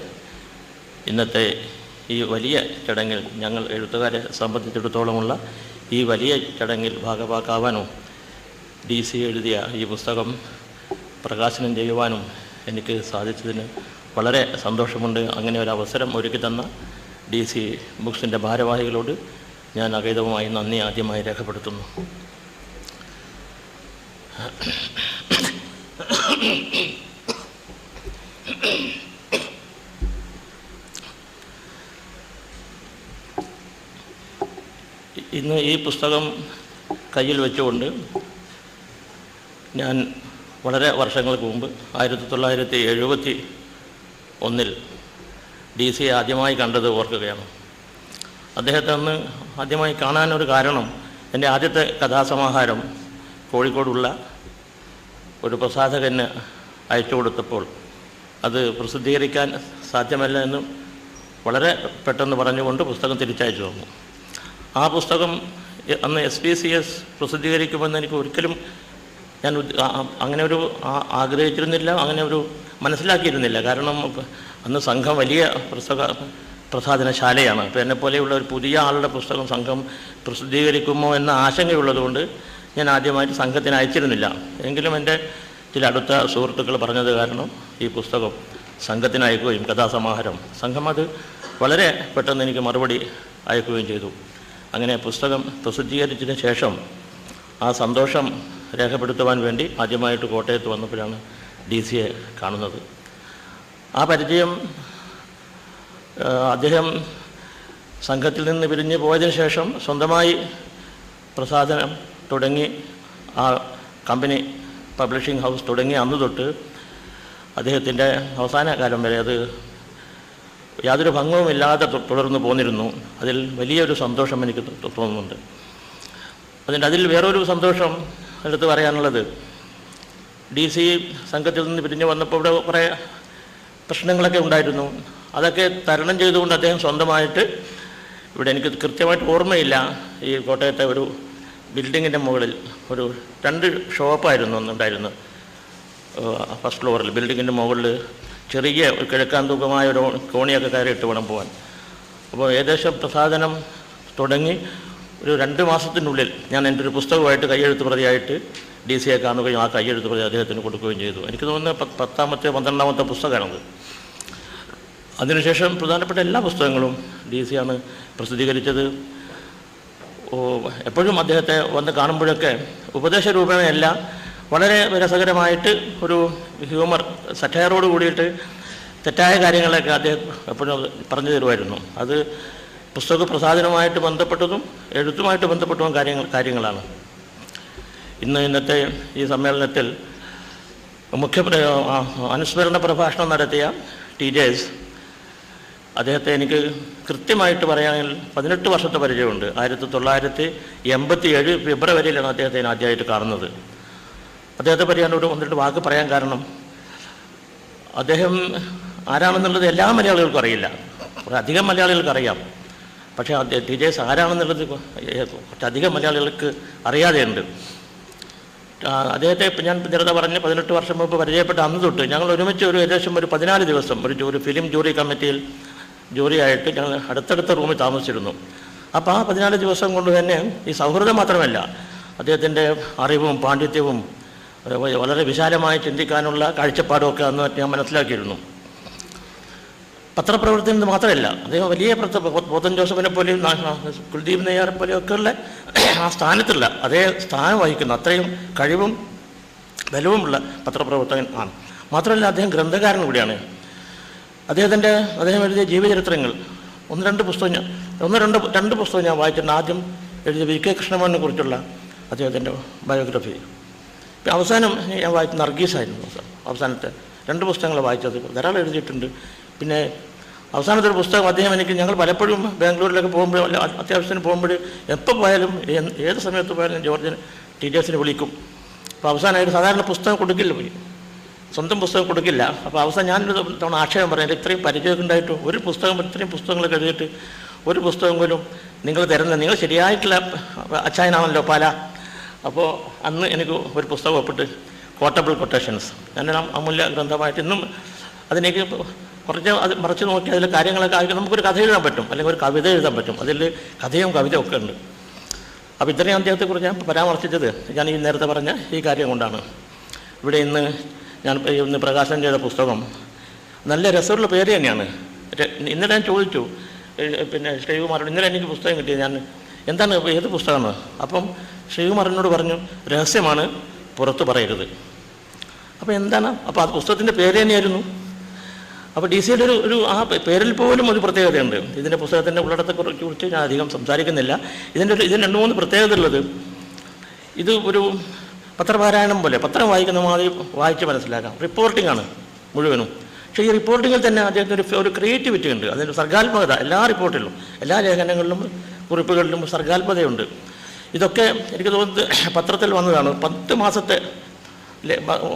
ഇന്നത്തെ ഈ വലിയ ചടങ്ങിൽ ഞങ്ങൾ എഴുത്തുകാരെ സംബന്ധിച്ചിടത്തോളമുള്ള ഈ വലിയ ചടങ്ങിൽ ഭാഗഭാക്കാവാനും DC എഴുതിയ ഈ പുസ്തകം പ്രകാശനം ചെയ്യുവാനും എനിക്ക് സാധിച്ചതിന് വളരെ സന്തോഷമുണ്ട്. അങ്ങനെ ഒരു അവസരം ഒരുക്കി തന്ന DC ബുക്സിൻ്റെ ഭാരവാഹികളോട് ഞാൻ അഗൈതവുമായി നന്ദി ആദ്യമായി രേഖപ്പെടുത്തുന്നു. ഇന്ന് ഈ പുസ്തകം കയ്യിൽ വെച്ചുകൊണ്ട് ഞാൻ വളരെ വർഷങ്ങൾക്ക് മുമ്പ് 1971 DC ആദ്യമായി കണ്ടത് ഓർക്കുകയാണ്. അദ്ദേഹത്തെ അന്ന് ആദ്യമായി കാണാനൊരു കാരണം എൻ്റെ ആദ്യത്തെ കഥാസമാഹാരം കോഴിക്കോടുള്ള ഒരു പ്രസാധകന് അയച്ചു കൊടുത്തപ്പോൾ അത് പ്രസിദ്ധീകരിക്കാൻ സാധ്യമല്ല എന്ന് വളരെ പെട്ടെന്ന് പറഞ്ഞുകൊണ്ട് പുസ്തകം തിരിച്ചയച്ചു തന്നു. ആ പുസ്തകം അന്ന് SPCS പ്രസിദ്ധീകരിക്കുമെന്ന് എനിക്ക് ഒരിക്കലും ഞാൻ അങ്ങനെ ഒരു ആഗ്രഹിച്ചിരുന്നില്ല, അങ്ങനെ ഒരു മനസ്സിലാക്കിയിരുന്നില്ല. കാരണം അന്ന് സംഘം വലിയ പ്രസാധനശാലയാണ്. അപ്പോൾ എന്നെപ്പോലെയുള്ള ഒരു പുതിയ ആളുടെ പുസ്തകം സംഘം പ്രസിദ്ധീകരിക്കുമോ എന്ന ആശങ്കയുള്ളതുകൊണ്ട് ഞാൻ ആദ്യമായിട്ട് സംഘത്തിന് അയച്ചിരുന്നില്ല. എങ്കിലും എൻ്റെ ചില അടുത്ത സുഹൃത്തുക്കൾ പറഞ്ഞത് കാരണം ഈ പുസ്തകം സംഘത്തിന് അയക്കുകയും കഥാസമാഹാരം സംഘം അത് വളരെ പെട്ടെന്ന് എനിക്ക് മറുപടി അയക്കുകയും ചെയ്തു. അങ്ങനെ പുസ്തകം പ്രസിദ്ധീകരിച്ചതിന് ശേഷം ആ സന്തോഷം രേഖപ്പെടുത്തുവാൻ വേണ്ടി ആദ്യമായിട്ട് കോട്ടയത്ത് വന്നപ്പോഴാണ് DC-യെ കാണുന്നത്. ആ പരിചയം അദ്ദേഹം സംഘത്തിൽ നിന്ന് പിരിഞ്ഞ് പോയതിനു ശേഷം സ്വന്തമായി പ്രസാധനം തുടങ്ങി ആ കമ്പനി പബ്ലിഷിംഗ് ഹൗസ് തുടങ്ങി അന്ന് തൊട്ട് അദ്ദേഹത്തിൻ്റെ അവസാന കാലം വരെ അത് യാതൊരു ഭംഗവുമില്ലാതെ തുടർന്ന് പോന്നിരുന്നു. അതിൽ വലിയൊരു സന്തോഷം എനിക്ക് തോന്നുന്നുണ്ട്. അതിൽ വേറൊരു സന്തോഷം എടുത്ത് പറയാനുള്ളത്, DC സംഘത്തിൽ നിന്ന് പിരിഞ്ഞ് വന്നപ്പോൾ ഇവിടെ കുറേ പ്രശ്നങ്ങളൊക്കെ ഉണ്ടായിരുന്നു. അതൊക്കെ തരണം ചെയ്തുകൊണ്ട് അദ്ദേഹം സ്വന്തമായിട്ട് ഇവിടെ എനിക്ക് കൃത്യമായിട്ട് ഓർമ്മയില്ല, ഈ കോട്ടയത്തെ ഒരു ബിൽഡിങ്ങിൻ്റെ മുകളിൽ ഒരു 2 ഷോപ്പായിരുന്നു അന്നുണ്ടായിരുന്നു. ഫസ്റ്റ് ഫ്ലോറിൽ ബിൽഡിങ്ങിൻ്റെ മുകളിൽ ചെറിയ ഒരു കിഴക്കാൻ തൂക്കമായ ഒരു കോണിയൊക്കെ കയറിയിട്ട് വേണം പോകാൻ. അപ്പോൾ ഏകദേശം പ്രസാധനം തുടങ്ങി ഒരു 2 മാസത്തിനുള്ളിൽ ഞാൻ എൻ്റെ ഒരു പുസ്തകമായിട്ട് കയ്യെഴുത്ത് പ്രതിയായിട്ട് DC-യെ കാണുകയും ആ കയ്യെഴുത്ത് പ്രതി അദ്ദേഹത്തിന് കൊടുക്കുകയും ചെയ്തു. എനിക്ക് തോന്നുന്നത് 10ാമത്തെ 12ാമത്തെ പുസ്തകമാണത്. അതിനുശേഷം പ്രധാനപ്പെട്ട എല്ലാ പുസ്തകങ്ങളും DC-യാണ് പ്രസിദ്ധീകരിച്ചത്. എപ്പോഴും അദ്ദേഹത്തെ വന്ന് കാണുമ്പോഴൊക്കെ ഉപദേശ രൂപേണയല്ല, വളരെ രസകരമായിട്ട് ഒരു ഹ്യൂമർ സറ്റയറോട് കൂടിയിട്ട് തെറ്റായ കാര്യങ്ങളൊക്കെ അദ്ദേഹം എപ്പോഴും പറഞ്ഞു തരുമായിരുന്നു. അത് പുസ്തക പ്രസാധനവുമായിട്ട് ബന്ധപ്പെട്ടതും എഴുത്തുമായിട്ട് ബന്ധപ്പെട്ടതും കാര്യങ്ങളാണ്. ഇന്നത്തെ ഈ സമ്മേളനത്തിൽ അനുസ്മരണ പ്രഭാഷണം നടത്തിയ TJs അദ്ദേഹത്തെ എനിക്ക് കൃത്യമായിട്ട് പറയാൻ 18 വർഷത്തെ പരിചയമുണ്ട്. 1987 ഫെബ്രുവരിയിലാണ് അദ്ദേഹത്തെ ഞാൻ ആദ്യമായിട്ട് കാണുന്നത്. അദ്ദേഹത്തെ പറയാനോട് 1-2 വാക്ക് പറയാൻ കാരണം, അദ്ദേഹം ആരാണെന്നുള്ളത് എല്ലാ മലയാളികൾക്കും അറിയില്ല, കുറച്ചധികം മലയാളികൾക്ക് അറിയാം. പക്ഷേ TJs ആരാണെന്നുള്ളത് കുറച്ചധികം മലയാളികൾക്ക് അറിയാതെയുണ്ട്. അദ്ദേഹത്തെ ഞാൻ നേരത്തെ പറഞ്ഞ് 18 വർഷം മുമ്പ് പരിചയപ്പെട്ട അന്ന് തൊട്ട് ഞങ്ങൾ ഒരുമിച്ച് ഏകദേശം ഒരു 14 ദിവസം ഒരു ഫിലിം ജൂറി കമ്മിറ്റിയിൽ ജൂറിയായിട്ട് ഞങ്ങൾ അടുത്തടുത്ത റൂമിൽ താമസിച്ചിരുന്നു. അപ്പോൾ ആ 14 ദിവസം കൊണ്ട് തന്നെ ഈ സൗഹൃദം മാത്രമല്ല, അദ്ദേഹത്തിൻ്റെ അറിവും പാണ്ഡിത്യവും വളരെ വിശാലമായി ചിന്തിക്കാനുള്ള കാഴ്ചപ്പാടുമൊക്കെ അന്ന് ഞാൻ മനസ്സിലാക്കിയിരുന്നു. പത്രപ്രവർത്തനം മാത്രമല്ല, അദ്ദേഹം വലിയ പോത്തൻ ജോസഫിനെ പോലെയും കുൽദീപ് നെയ്യാറെ പോലെയൊക്കെയുള്ള ആ സ്ഥാനത്തുള്ള അതേ സ്ഥാനം വഹിക്കുന്ന അത്രയും കഴിവും ബലവുമുള്ള പത്രപ്രവർത്തകൻ ആണ്. മാത്രമല്ല അദ്ദേഹം ഗ്രന്ഥകാരൻ കൂടിയാണ്. അദ്ദേഹം എഴുതിയ ജീവചരിത്രങ്ങൾ 2 പുസ്തകം ഞാൻ വായിച്ചിട്ടുണ്ട്. ആദ്യം എഴുതിയ VK കൃഷ്ണമോഹനെ കുറിച്ചുള്ള അദ്ദേഹത്തിൻ്റെ ബയോഗ്രഫി. അവസാനം ഞാൻ വായിച്ച നർഗീസായിരുന്നു. അവസാനത്തെ 2 പുസ്തകങ്ങൾ വായിച്ചത് ധാരാളം എഴുതിയിട്ടുണ്ട്. പിന്നെ അവസാനത്തെ ഒരു പുസ്തകം ഞങ്ങൾ പലപ്പോഴും ബാംഗ്ലൂരിലൊക്കെ പോകുമ്പോൾ അത്യാവശ്യത്തിന് പോകുമ്പോൾ എപ്പോൾ പോയാലും ഏത് സമയത്ത് പോയാലും ജോർജിന് TJസിനെ വിളിക്കും. അപ്പോൾ അവസാനമായിട്ട് സാധാരണ പുസ്തകം കൊടുക്കില്ല, സ്വന്തം പുസ്തകം കൊടുക്കില്ല. അപ്പോൾ അവസാനം ഞാനൊരു തവണ ആക്ഷേപം പറയാം, ഇത്രയും പരിചയമൊക്കെ ഉണ്ടായിട്ട് ഇത്രയും പുസ്തകങ്ങളൊക്കെ എഴുതിയിട്ട് ഒരു പുസ്തകം പോലും നിങ്ങൾ തരുന്നത്, നിങ്ങൾ ശരിയായിട്ടുള്ള അച്ചായനാണല്ലോ പാല. അപ്പോൾ അന്ന് എനിക്ക് ഒരു പുസ്തകം ഒപ്പിട്ട് കോട്ടബിൾ കൊട്ടേഷൻസ്, ഞാനൊരു അമൂല്യ ഗ്രന്ഥമായിട്ട് ഇന്നും അതിനേക്ക് കുറച്ച് അത് മറിച്ച് നോക്കി അതിൽ കാര്യങ്ങളൊക്കെ നമുക്കൊരു കഥ എഴുതാൻ പറ്റും, അല്ലെങ്കിൽ ഒരു കവിത എഴുതാൻ പറ്റും. അതിൽ കഥയും കവിതയും ഒക്കെ ഉണ്ട്. അപ്പോൾ ഇത്രയും അദ്ദേഹത്തെക്കുറിച്ച് ഞാൻ പരാമർശിച്ചത് ഞാൻ ഈ നേരത്തെ പറഞ്ഞ ഈ കാര്യം കൊണ്ടാണ്. ഇവിടെ ഇന്ന് പ്രകാശനം ചെയ്ത പുസ്തകം നല്ല രസമുള്ള പേര് തന്നെയാണ്. ഇന്നലെ ഞാൻ ചോദിച്ചു പിന്നെ ശ്രീകുമാരോട്, ഇന്നലെ എനിക്ക് പുസ്തകം കിട്ടിയത്, ഞാൻ എന്താണ് ഏത് പുസ്തകമാണ്? അപ്പം ശ്രീകുമാരനോട് പറഞ്ഞു, രഹസ്യമാണ്, പുറത്ത് പറയരുത്. അപ്പോൾ എന്താണ്? അപ്പോൾ ആ പുസ്തകത്തിൻ്റെ പേര് തന്നെയായിരുന്നു. അപ്പോൾ DC-യുടെ ഒരു ആ പേരിൽ പോലും ഒരു പ്രത്യേകതയുണ്ട്. ഇതിൻ്റെ പുസ്തകത്തിൻ്റെ ഉള്ളടക്കത്തെക്കുറിച്ച് ഞാൻ അധികം സംസാരിക്കുന്നില്ല. ഇതിന് 2-3 പ്രത്യേകത ഉള്ളത്. ഇത് ഒരു പത്രപാരായണം പോലെ, പത്രം വായിക്കുന്ന മാതിരി വായിച്ച് മനസ്സിലാക്കാം. റിപ്പോർട്ടിംഗ് ആണ് മുഴുവനും. പക്ഷേ ഈ റിപ്പോർട്ടിങ്ങിൽ തന്നെ അദ്ദേഹത്തിന് ഒരു ക്രിയേറ്റിവിറ്റി ഉണ്ട്, അതിൻ്റെ സർഗാത്മകത. എല്ലാ റിപ്പോർട്ടിലും, എല്ലാ ലേഖനങ്ങളിലും, കുറിപ്പുകളിലും സർഗാത്മകതയുണ്ട്. ഇതൊക്കെ എനിക്ക് തോന്നുന്നത് പത്രത്തിൽ വന്നതാണ്. 10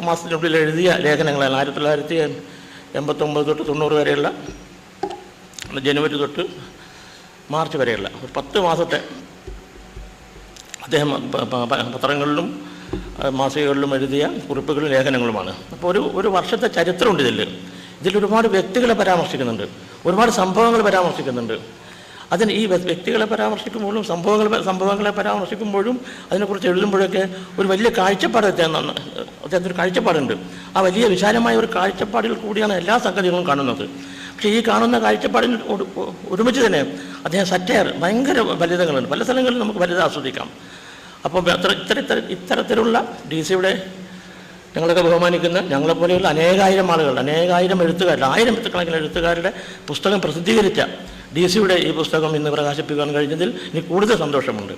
മാസത്തിനുള്ളിൽ എഴുതിയ ലേഖനങ്ങളാണ്. 1989 തൊട്ട് 90 വരെയുള്ള, ജനുവരി തൊട്ട് മാർച്ച് വരെയുള്ള ഒരു 10 മാസത്തെ അദ്ദേഹം പത്രങ്ങളിലും മാസികകളിലും എഴുതിയ കുറിപ്പുകളും ലേഖനങ്ങളുമാണ്. അപ്പോൾ ഒരു വർഷത്തെ ചരിത്രമുണ്ട് ഇതിലൊരുപാട് വ്യക്തികളെ പരാമർശിക്കുന്നുണ്ട്, ഒരുപാട് സംഭവങ്ങൾ പരാമർശിക്കുന്നുണ്ട്. അതിന് ഈ വ്യക്തികളെ പരാമർശിക്കുമ്പോഴും സംഭവങ്ങളെ പരാമർശിക്കുമ്പോഴും അതിനെക്കുറിച്ച് എഴുതുമ്പോഴൊക്കെ ഒരു വലിയ കാഴ്ചപ്പാട് അദ്ദേഹത്തിനൊരു കാഴ്ചപ്പാടുണ്ട്. ആ വലിയ വിശാലമായ ഒരു കാഴ്ചപ്പാടിൽ കൂടിയാണ് എല്ലാ സംഗതികളും കാണുന്നത്. പക്ഷേ ഈ കാണുന്ന കാഴ്ചപ്പാടിന് ഒരുമിച്ച് തന്നെ അദ്ദേഹം സറ്റയർ ഭയങ്കര ലളിതങ്ങളുണ്ട്. പല സ്ഥലങ്ങളിൽ നമുക്ക് ലളിത ആസ്വദിക്കാം. അപ്പോൾ ഇത്തരത്തിലുള്ള DC-യുടെ ഞങ്ങളൊക്കെ ബഹുമാനിക്കുന്ന ഞങ്ങളെപ്പോലെയുള്ള അനേകായിരം ആളുകൾ, അനേകായിരം എഴുത്തുകാർ, 1000 കണക്കിന് എഴുത്തുകാരുടെ പുസ്തകം പ്രസിദ്ധീകരിച്ച DC-യുടെ ഈ പുസ്തകം ഇന്ന് പ്രകാശിപ്പിക്കാൻ കഴിഞ്ഞതിൽ എനിക്ക് കൂടുതൽ സന്തോഷമുണ്ട്.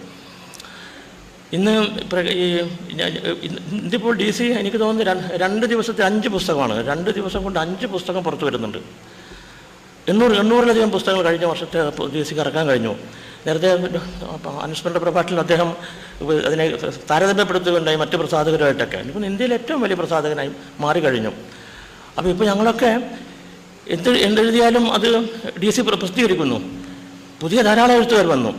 ഇതിപ്പോൾ DC എനിക്ക് തോന്നുന്നു 2 ദിവസത്തെ 5 പുസ്തകമാണ്. 2 ദിവസം കൊണ്ട് 5 പുസ്തകം പുറത്തു വരുന്നുണ്ട്. 800-ലധികം പുസ്തകങ്ങൾ കഴിഞ്ഞ വർഷത്തെ DC-ക്ക് ഇറക്കാൻ കഴിഞ്ഞു. നേരത്തെ അനുസ്മരണ പ്രഭാഷണത്തിൽ അദ്ദേഹം അതിനെ താരതമ്യപ്പെടുത്തുകയുണ്ടായി മറ്റ് പ്രസാധകരുമായിട്ടൊക്കെ. ഇപ്പോൾ ഇന്ത്യയിലെ ഏറ്റവും വലിയ പ്രസാധകനായി മാറിക്കഴിഞ്ഞു. അപ്പോൾ ഇപ്പോൾ ഞങ്ങളൊക്കെ എന്തെഴുതിയാലും അത് DC പ്രസിദ്ധീകരിക്കുന്നു. പുതിയ ധാരാളം എഴുത്തുകാർ വന്നു,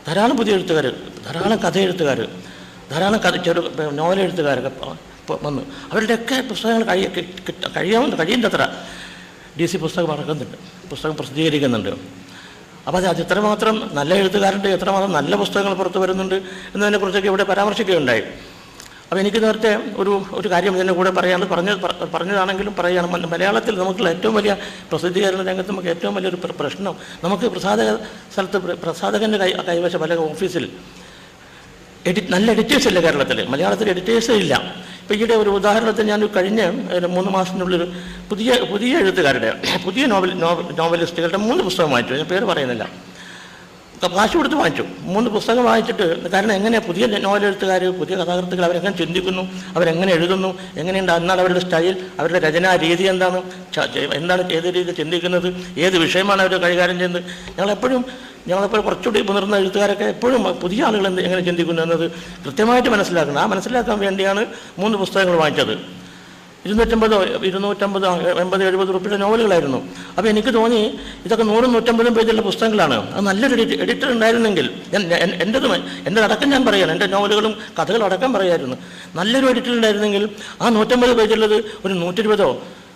ധാരാളം പുതിയ എഴുത്തുകാർ, ധാരാളം കഥ എഴുത്തുകാർ, ധാരാളം നോവൽ എഴുത്തുകാരൊക്കെ വന്നു. അവരുടെയൊക്കെ പുസ്തകങ്ങൾ കഴിയുന്നത്ര DC പുസ്തകം ഇറക്കുന്നുണ്ട്, പുസ്തകം പ്രസിദ്ധീകരിക്കുന്നുണ്ട്. അപ്പോൾ അത് എത്രമാത്രം നല്ല എഴുത്തുകാരുടെ എത്രമാത്രം നല്ല പുസ്തകങ്ങൾ പുറത്തു വരുന്നുണ്ട് എന്നതിനെക്കുറിച്ചൊക്കെ ഇവിടെ പരാമർശിക്കുകയുണ്ടായി. അപ്പോൾ എനിക്ക് നേരത്തെ ഒരു കാര്യം ഇതിൻ്റെ കൂടെ പറഞ്ഞതാണെങ്കിലും പറയുകയാണ്. മലയാളത്തിൽ നമുക്കുള്ള ഏറ്റവും വലിയ പ്രസിദ്ധീകരണ രംഗത്ത് നമുക്ക് ഏറ്റവും വലിയൊരു പ്രശ്നം, നമുക്ക് പ്രസാധകൻ്റെ കൈവശം പല ഓഫീസിൽ നല്ല എഡിറ്റേഴ്സ് ഇല്ല. കേരളത്തിൽ മലയാളത്തിൽ എഡിറ്റേഴ്സ് ഇല്ല. ഇപ്പോൾ ഈയിടെ ഒരു ഉദാഹരണത്തിന് ഞാൻ കഴിഞ്ഞ 3 മാസത്തിനുള്ളിൽ പുതിയ എഴുത്തുകാരുടെ, പുതിയ നോവലിസ്റ്റുകളുടെ 3 പുസ്തകം വാങ്ങിച്ചു. ഞാൻ പേര് പറയുന്നില്ല, കാശ് കൊടുത്ത് വാങ്ങിച്ചു. 3 പുസ്തകം വായിച്ചിട്ട്, കാരണം എങ്ങനെയാണ് പുതിയ നോവൽ എഴുത്തുകാർ, പുതിയ കഥാകൃത്തുക്കൾ അവരെങ്ങനെ ചിന്തിക്കുന്നു, അവരെങ്ങനെ എഴുതുന്നു, എങ്ങനെയുണ്ട്, എന്താണ് അവരുടെ സ്റ്റൈൽ, അവരുടെ രചനാ രീതി എന്താണ്, ഏത് രീതിയിൽ ചിന്തിക്കുന്നത്, ഏത് വിഷയമാണ് അവർ കൈകാര്യം ചെയ്യുന്നത്. ഞങ്ങളെപ്പോഴും കുറച്ചുകൂടി മുതിർന്ന എഴുത്തുകാരൊക്കെ എപ്പോഴും പുതിയ ആളുകൾ എങ്ങനെ ചിന്തിക്കുന്നു എന്നത് കൃത്യമായിട്ട് മനസ്സിലാക്കണം. ആ മനസ്സിലാക്കാൻ വേണ്ടിയാണ് 3 പുസ്തകങ്ങൾ വാങ്ങിച്ചത്. 250, 80, 70 റുപ്യയുടെ നോവലുകളായിരുന്നു. അപ്പോൾ എനിക്ക് തോന്നി ഇതൊക്കെ 100-150 പേജുള്ള പുസ്തകങ്ങളാണ്. അത് നല്ലൊരു എഡിറ്റർ ഉണ്ടായിരുന്നെങ്കിൽ, എൻ്റെ അടക്കം ഞാൻ പറയുകയാണ്, എൻ്റെ നോവലുകളും കഥകളും അടക്കം പറയായിരുന്നു. നല്ലൊരു എഡിറ്റർ ഉണ്ടായിരുന്നെങ്കിൽ ആ 150 പേജുള്ളത് ഒരു 120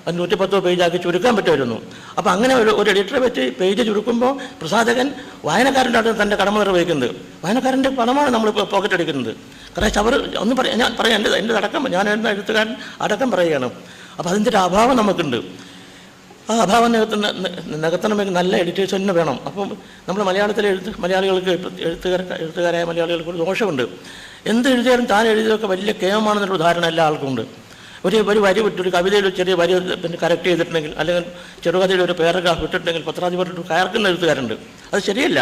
അത് 110 പേജാക്കി ചുരുക്കാൻ പറ്റുമായിരുന്നു. അപ്പോൾ അങ്ങനെ ഒരു എഡിറ്ററെ വെച്ച് പേജ് ചുരുക്കുമ്പോൾ പ്രസാധകൻ വായനക്കാരൻ്റെ തൻ്റെ കടമ നിർവഹിക്കുന്നത്. വായനക്കാരൻ്റെ പണമാണ് നമ്മൾ പോക്കറ്റ് അടിക്കുന്നത്. കാരണം അവർ ഞാൻ പറയാം, എൻ്റെ അടക്കം, ഞാൻ എന്ന എഴുത്തുകാരൻ അടക്കം പറയുകയാണ്. അപ്പോൾ അതിൻ്റെ ഒരു അഭാവം നമുക്കുണ്ട്. ആ അഭാവം നികത്തണമെങ്കിൽ നല്ല എഡിറ്റേഴ്സ് തന്നെ വേണം. അപ്പം നമ്മൾ മലയാളത്തിലെ മലയാളികൾക്ക് എഴുത്തുകാരായ മലയാളികൾക്ക് ഒരു ദോഷമുണ്ട്. എന്ത് എഴുതിയാലും താൻ എഴുതിയതൊക്കെ വലിയ കേമമാണെന്നുള്ള ധാരണ എല്ലാ ആൾക്കും ഉണ്ട്. ഒരു വരി വിട്ടൊരു കവിതയിൽ ചെറിയ വരി പിന്നെ കറക്റ്റ് ചെയ്തിട്ടുണ്ടെങ്കിൽ, അല്ലെങ്കിൽ ചെറുകഥയിൽ ഒരു പാരഗ്രാഫ് വിട്ടിട്ടുണ്ടെങ്കിൽ പത്രാധിപരുടെ കയർക്കുന്ന എഴുത്തുകാരുണ്ട്. അത് ശരിയല്ല.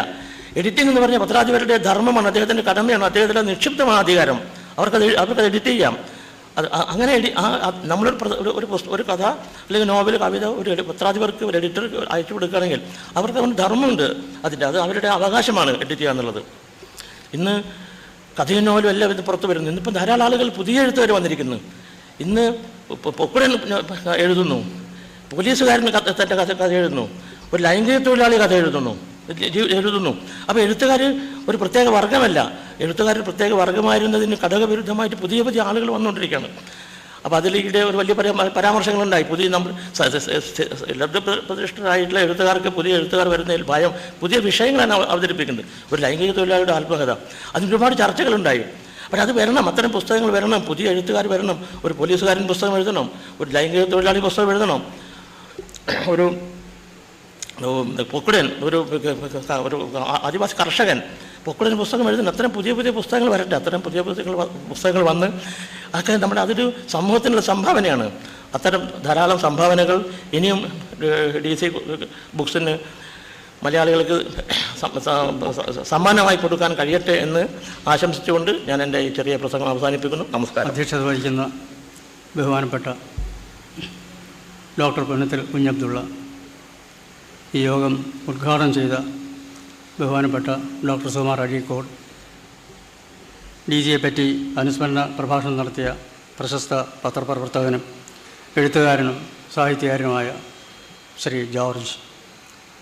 എഡിറ്റിംഗ് എന്ന് പറഞ്ഞാൽ പത്രാധിപരുടെ ധർമ്മമാണ്, അദ്ദേഹത്തിൻ്റെ കടമയാണ്, അദ്ദേഹത്തിൻ്റെ നിക്ഷിപ്തമായ അധികാരം. അവർക്കത് എഡിറ്റ് ചെയ്യാം. അത് അങ്ങനെ ഒരു കഥ അല്ലെങ്കിൽ നോവൽ, കവിത ഒരു പത്രാധിപർക്ക് ഒരു എഡിറ്റർ അയച്ചു കൊടുക്കുകയാണെങ്കിൽ അവർക്ക് അവന് ധർമ്മമുണ്ട്. അത് അവരുടെ അവകാശമാണ് എഡിറ്റ് ചെയ്യുക എന്നുള്ളത്. ഇന്ന് കഥയും നോവലും എല്ലാം ഇത് പുറത്തു വരുന്നു. ഇന്നിപ്പം ധാരാളം ആളുകൾ പുതിയ എഴുത്തുകാർ വന്നിരിക്കുന്നു. ഇന്ന് പൊക്കുടൻ എഴുതുന്നു, പോലീസുകാരൻ തൻ്റെ കഥ എഴുതുന്നു, ഒരു ലൈംഗിക തൊഴിലാളി കഥ എഴുതുന്നു. അപ്പോൾ എഴുത്തുകാർ ഒരു പ്രത്യേക വർഗ്ഗമല്ല. എഴുത്തുകാർ പ്രത്യേക വർഗ്ഗമായിരുന്നതിന് ഘടകവിരുദ്ധമായിട്ട് പുതിയ ആളുകൾ വന്നുകൊണ്ടിരിക്കുകയാണ്. അപ്പോൾ അതിലൂടെ ഒരു വലിയ പരാമർശങ്ങളുണ്ടായി. പുതിയ നമ്മൾ ലബ്ധപ്രതിഷ്ഠരായിട്ടുള്ള എഴുത്തുകാർക്ക് പുതിയ എഴുത്തുകാർ വരുന്നതിൽ ഭയം, പുതിയ വിഷയങ്ങളാണ് അവതരിപ്പിക്കുന്നത്. ഒരു ലൈംഗിക തൊഴിലാളിയുടെ ആത്മകഥ, അതിന് ഒരുപാട് ചർച്ചകളുണ്ടായി. പക്ഷേ അത് വരണം, അത്തരം പുസ്തകങ്ങൾ വരണം, പുതിയ എഴുത്തുകാർ വരണം. ഒരു പോലീസുകാരൻ പുസ്തകം എഴുതണം, ഒരു ലൈംഗിക തൊഴിലാളി പുസ്തകം എഴുതണം, ഒരു പൊക്കുടൻ, ഒരു ആദിവാസി കർഷകൻ പൊക്കുടൻ പുസ്തകം എഴുതണം. അത്തരം പുതിയ പുതിയ പുസ്തകങ്ങൾ വരട്ടെ. അത്തരം പുതിയ പുസ്തകങ്ങൾ വന്ന് അതൊക്കെ നമ്മുടെ അതൊരു സമൂഹത്തിനുള്ള സംഭാവനയാണ്. അത്തരം ധാരാളം സംഭാവനകൾ ഇനിയും DC ബുക്സിന് മലയാളികൾക്ക് സമ്മാനമായി കൊടുക്കാൻ കഴിയട്ടെ എന്ന് ആശംസിച്ചുകൊണ്ട് ഞാൻ എൻ്റെ ഈ ചെറിയ പ്രസംഗം അവസാനിപ്പിക്കുന്നു. നമസ്കാരം. അധ്യക്ഷത വഹിക്കുന്ന ബഹുമാനപ്പെട്ട ഡോക്ടർ പുന്നത്തൽ കുഞ്ഞബ്ദുള്ള, ഈ യോഗം ഉദ്ഘാടനം ചെയ്ത ബഹുമാനപ്പെട്ട ഡോക്ടർ സുകുമാർ അഴീക്കോട്, DGയെ പറ്റി അനുസ്മരണ പ്രഭാഷണം നടത്തിയ പ്രശസ്ത പത്രപ്രവർത്തകനും എഴുത്തുകാരനും സാഹിത്യകാരനുമായ ശ്രീ ജോർജ്,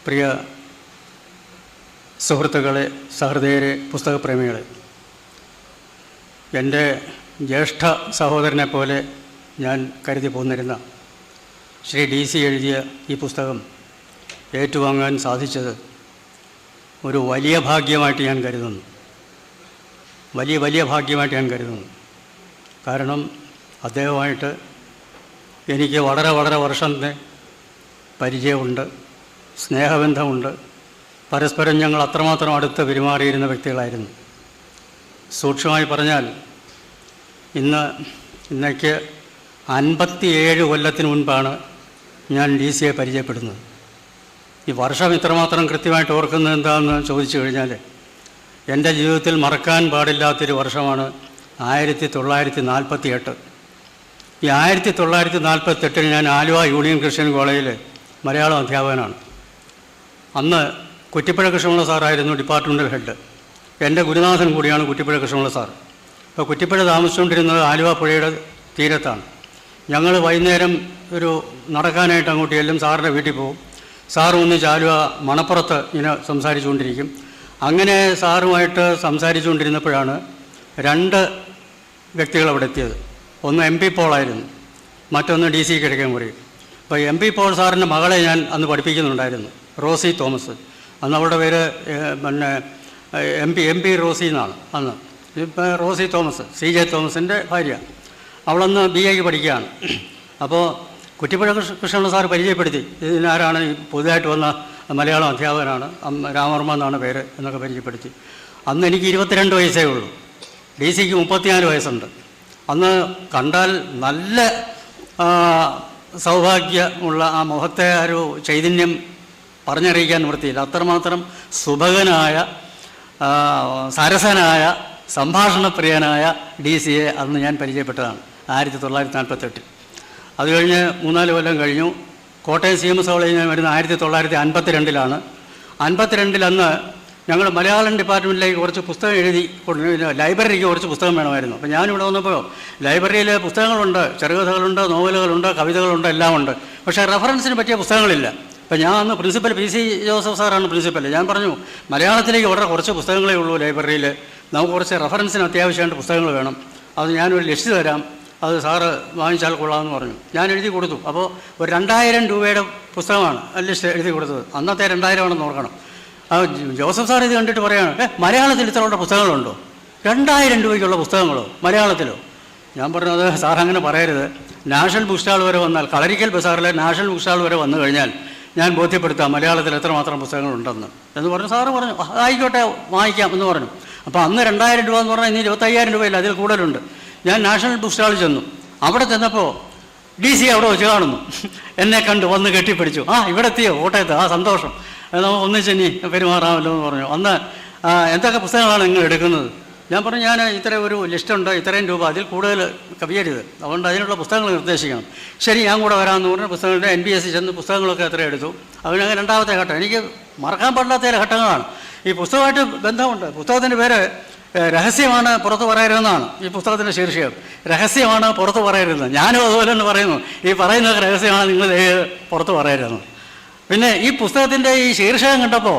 പ്രിയ സുഹൃത്തുക്കളെ, സഹൃദയരെ, പുസ്തകപ്രേമികളെ, എൻ്റെ ജ്യേഷ്ഠ സഹോദരനെ പോലെ ഞാൻ കരുതി പോന്നിരുന്ന ശ്രീ DC എഴുതിയ ഈ പുസ്തകം ഏറ്റുവാങ്ങാൻ സാധിച്ചത് ഒരു വലിയ ഭാഗ്യമായിട്ട് ഞാൻ കരുതുന്നു. വലിയ ഭാഗ്യമായിട്ട് ഞാൻ കരുതുന്നു. കാരണം അദ്ദേഹമായിട്ട് എനിക്ക് വളരെ വർഷത്തെ പരിചയമുണ്ട്, സ്നേഹബന്ധമുണ്ട്. പരസ്പരം ഞങ്ങൾ അത്രമാത്രം അടുത്ത് പെരുമാറിയിരുന്ന വ്യക്തികളായിരുന്നു. സൂക്ഷ്മമായി പറഞ്ഞാൽ ഇന്നേക്ക് 57 കൊല്ലത്തിന് മുൻപാണ് ഞാൻ DCയെ പരിചയപ്പെടുന്നത്. ഈ വർഷം ഇത്രമാത്രം കൃത്യമായിട്ട് ഓർക്കുന്നത് എന്താണെന്ന് ചോദിച്ചു കഴിഞ്ഞാൽ, എൻ്റെ ജീവിതത്തിൽ മറക്കാൻ പാടില്ലാത്തൊരു വർഷമാണ് 1948. ഈ 1948 ഞാൻ ആലുവ യൂണിയൻ ക്രിസ്ത്യൻ കോളേജിൽ മലയാളം അധ്യാപകനാണ്. അന്ന് കുറ്റിപ്പുഴ കൃഷ്ണപിള്ള സാറായിരുന്നു ഡിപ്പാർട്ട്മെൻ്റൽ ഹെഡ്. എൻ്റെ ഗുരുനാഥൻ കൂടിയാണ് കുറ്റിപ്പുഴ കൃഷ്ണപിള്ള സാർ. അപ്പോൾ കുറ്റിപ്പുഴ താമസിച്ചുകൊണ്ടിരുന്നത് ആലുവ പുഴയുടെ തീരത്താണ്. ഞങ്ങൾ വൈകുന്നേരം ഒരു നടക്കാനായിട്ട് അങ്ങോട്ട് ചെല്ലും, സാറിൻ്റെ വീട്ടിൽ പോകും. സാറ് ഒന്നിച്ച് ആലുവ മണപ്പുറത്ത് ഇങ്ങനെ സംസാരിച്ചുകൊണ്ടിരിക്കും. അങ്ങനെ സാറുമായിട്ട് സംസാരിച്ചുകൊണ്ടിരുന്നപ്പോഴാണ് 2 വ്യക്തികൾ അവിടെ എത്തിയത്. ഒന്ന് MP പോളായിരുന്നു, മറ്റൊന്ന് DC കിഴക്കേമുറി. അപ്പോൾ MP പോൾ സാറിൻ്റെ മകളെ ഞാൻ അന്ന് പഠിപ്പിക്കുന്നുണ്ടായിരുന്നു, റോസി തോമസ്. അന്ന് അവളുടെ പേര് പിന്നെ MP റോസി എന്നാണ് അന്ന്. ഇപ്പോൾ റോസി തോമസ്, CJ തോമസിൻ്റെ ഭാര്യ. അവളന്ന് BAക്ക് പഠിക്കുകയാണ്. അപ്പോൾ കുറ്റിപ്പുഴ കൃഷ്ണപിള്ള സാർ പരിചയപ്പെടുത്തി, ഇതിനാരാണ് ഈ പുതുതായിട്ട് വന്ന മലയാളം അധ്യാപകനാണ്, രാമവർമ്മ എന്നാണ് പേര് എന്നൊക്കെ പരിചയപ്പെടുത്തി. അന്ന് എനിക്ക് 22 വയസ്സേ ഉള്ളൂ, DCക്ക് 34 വയസ്സുണ്ട്. അന്ന് കണ്ടാൽ നല്ല സൗഭാഗ്യമുള്ള ആ മുഖത്തെ ഒരു ചൈതന്യം പറഞ്ഞറിയിക്കാൻ നിവൃത്തിയില്ല. അത്രമാത്രം സുഭഗനായ, സരസനായ, സംഭാഷണപ്രിയനായ DCയെ അന്ന് ഞാൻ പരിചയപ്പെട്ടതാണ് 1948. അത് കഴിഞ്ഞ് 3-4 കൊല്ലം കഴിഞ്ഞു. കോട്ടയം CMS കോളേജിൽ ഞാൻ വരുന്ന 1952 52 അന്ന് ഞങ്ങൾ മലയാളം ഡിപ്പാർട്ട്മെൻറ്റിലേക്ക് കുറച്ച് പുസ്തകം എഴുതി, ലൈബ്രറിക്ക് കുറച്ച് പുസ്തകം വേണമായിരുന്നു. അപ്പോൾ ഞാനിവിടെ വന്നപ്പോൾ ലൈബ്രറിയിൽ പുസ്തകങ്ങളുണ്ട്, ചെറുകഥകളുണ്ട്, നോവലുകളുണ്ട്, കവിതകളുണ്ട്, എല്ലാം ഉണ്ട്. പക്ഷേ റെഫറൻസിന് പറ്റിയ പുസ്തകങ്ങളില്ല. അപ്പോൾ ഞാൻ അന്ന് പ്രിൻസിപ്പൽ PC ജോസഫ് സാറാണ് പ്രിൻസിപ്പൽ. ഞാൻ പറഞ്ഞു, മലയാളത്തിലേക്ക് വളരെ കുറച്ച് പുസ്തകങ്ങളേ ഉള്ളൂ ലൈബ്രറിയിൽ, നമുക്ക് കുറച്ച് റെഫറൻസിന് അത്യാവശ്യമായിട്ട് പുസ്തകങ്ങൾ വേണം, അത് ഞാനൊരു ലിസ്റ്റ് തരാം, അത് സാറ് വാങ്ങിച്ചാൽ കൊള്ളാമെന്ന് പറഞ്ഞു. ഞാൻ എഴുതി കൊടുത്തു. അപ്പോൾ ഒരു 2000 രൂപയുടെ പുസ്തകമാണ് ലിസ്റ്റ് എഴുതി കൊടുത്തത്. അന്നത്തെ 2000 ആണെന്ന് ഓർക്കണം. ജോസഫ് സാർ ഇത് കണ്ടിട്ട് പറയുകയാണ്, മലയാളത്തിൽ ഇത്രയുള്ള പുസ്തകങ്ങളുണ്ടോ? 2000 രൂപയ്ക്കുള്ള പുസ്തകങ്ങളോ മലയാളത്തിലോ? ഞാൻ പറഞ്ഞു, അത് സാർ അങ്ങനെ പറയരുത്. നാഷണൽ ബുക്ക് സ്റ്റാൾ വരെ വന്നാൽ, കളരിക്കൽ ബസാറിലെ നാഷണൽ ബുക്ക് സ്റ്റാൾ വരെ വന്നു കഴിഞ്ഞാൽ ഞാൻ ബോധ്യപ്പെടുത്താം മലയാളത്തിൽ എത്രമാത്രം പുസ്തകങ്ങളുണ്ടെന്ന് എന്ന് പറഞ്ഞു. സാറ് പറഞ്ഞു, ആയിക്കോട്ടെ വാങ്ങിക്കാം എന്ന് പറഞ്ഞു. അപ്പോൾ അന്ന് 2000 രൂപ എന്ന് പറഞ്ഞാൽ ഇനി 25,000 രൂപയില്ല, അതിൽ കൂടുതലുണ്ട്. ഞാൻ നാഷണൽ ബുക്ക് സ്റ്റാളിൽ ചെന്നു. അവിടെ ചെന്നപ്പോൾ DC അവിടെ വെച്ച് കാണുന്നു. എന്നെ കണ്ടു വന്ന് കെട്ടിപ്പിടിച്ചു. ഇവിടെ എത്തിയോ കോട്ടയത്ത്? സന്തോഷം, നമുക്ക് ഒന്നിച്ച് ഇനി പെരുമാറാമല്ലോ എന്ന് പറഞ്ഞു. അന്ന് എന്തൊക്കെ പുസ്തകങ്ങളാണ് നിങ്ങൾ എടുക്കുന്നത്? ഞാൻ പറഞ്ഞു, ഞാൻ ഇത്ര ഒരു ലിസ്റ്റുണ്ട്, ഇത്രയും രൂപ, അതിൽ കൂടുതൽ കവിയരുത്, അതുകൊണ്ട് അതിനുള്ള പുസ്തകങ്ങൾ നിർദ്ദേശിക്കണം. ശരി, ഞാൻ കൂടെ വരാമെന്ന് പറഞ്ഞ പുസ്തകങ്ങളുടെ NBSc ചെന്ന് പുസ്തകങ്ങളൊക്കെ എത്ര എടുത്തു. അതിനങ്ങനെ 2ാമത്തെ ഘട്ടം. എനിക്ക് മറക്കാൻ പാടില്ലാത്ത ചില ഘട്ടങ്ങളാണ്. ഈ പുസ്തകമായിട്ട് ബന്ധമുണ്ട്. പുസ്തകത്തിൻ്റെ പേര് രഹസ്യമാണ് പുറത്ത് പറയരുതെന്നാണ് ഈ പുസ്തകത്തിൻ്റെ ശീർഷകം. രഹസ്യമാണ് പുറത്ത് പറയരുതെന്ന്. ഞാനും അതുപോലെ തന്നെ പറയുന്നു, ഈ പറയുന്നതൊക്കെ രഹസ്യമാണ്, നിങ്ങൾ പുറത്ത് പറയരുതെന്ന്. പിന്നെ ഈ പുസ്തകത്തിൻ്റെ ഈ ശീർഷകം കണ്ടപ്പോൾ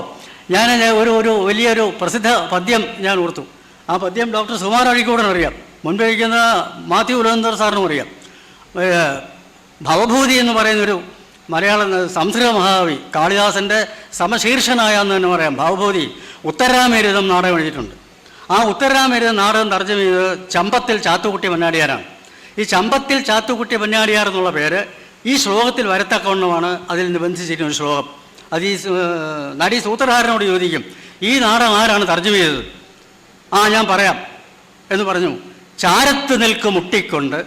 ഞാൻ ഒരു വലിയൊരു പ്രസിദ്ധ പദ്യം ഞാൻ ഓർത്തു. ആ പദ്യം ഡോക്ടർ സുകുമാർ അഴീക്കോടിനും അറിയാം, മുൻപ് ഇരിക്കുന്ന മാത്യു ഉലകന്തർ സാറിനും അറിയാം. ഭവഭൂതി എന്ന് പറയുന്നൊരു മലയാളം സംസ്കൃത മഹാകവി കാളിദാസൻ്റെ സമശീർഷനായ എന്ന് തന്നെ പറയാം ഭവഭൂതി ഉത്തരാമേരിതം നാടകം എഴുതിയിട്ടുണ്ട്. ആ ഉത്തരാമേരിതം നാടകം തർജ്ജമ ചെയ്തത് ചമ്പത്തിൽ ചാത്തുക്കുട്ടി മന്നാടിയാരാണ്. ഈ ചമ്പത്തിൽ ചാത്തുക്കുട്ടി മന്നാടിയാർ എന്നുള്ള പേര് ഈ ശ്ലോകത്തിൽ വരത്തക്കവണ്ണമാണ് അതിൽ നിബന്ധിച്ചിരിക്കുന്ന ഒരു ശ്ലോകം. അത് ഈ നടി സൂത്രധാരനോട് ചോദിക്കും, ഈ നാടകം ആരാണ് തർജ്ജമ ചെയ്തത്? ഞാൻ പറയാം എന്ന് പറഞ്ഞു. ചാരത്ത് നിൽക്ക് മുട്ടിക്കൊണ്ട്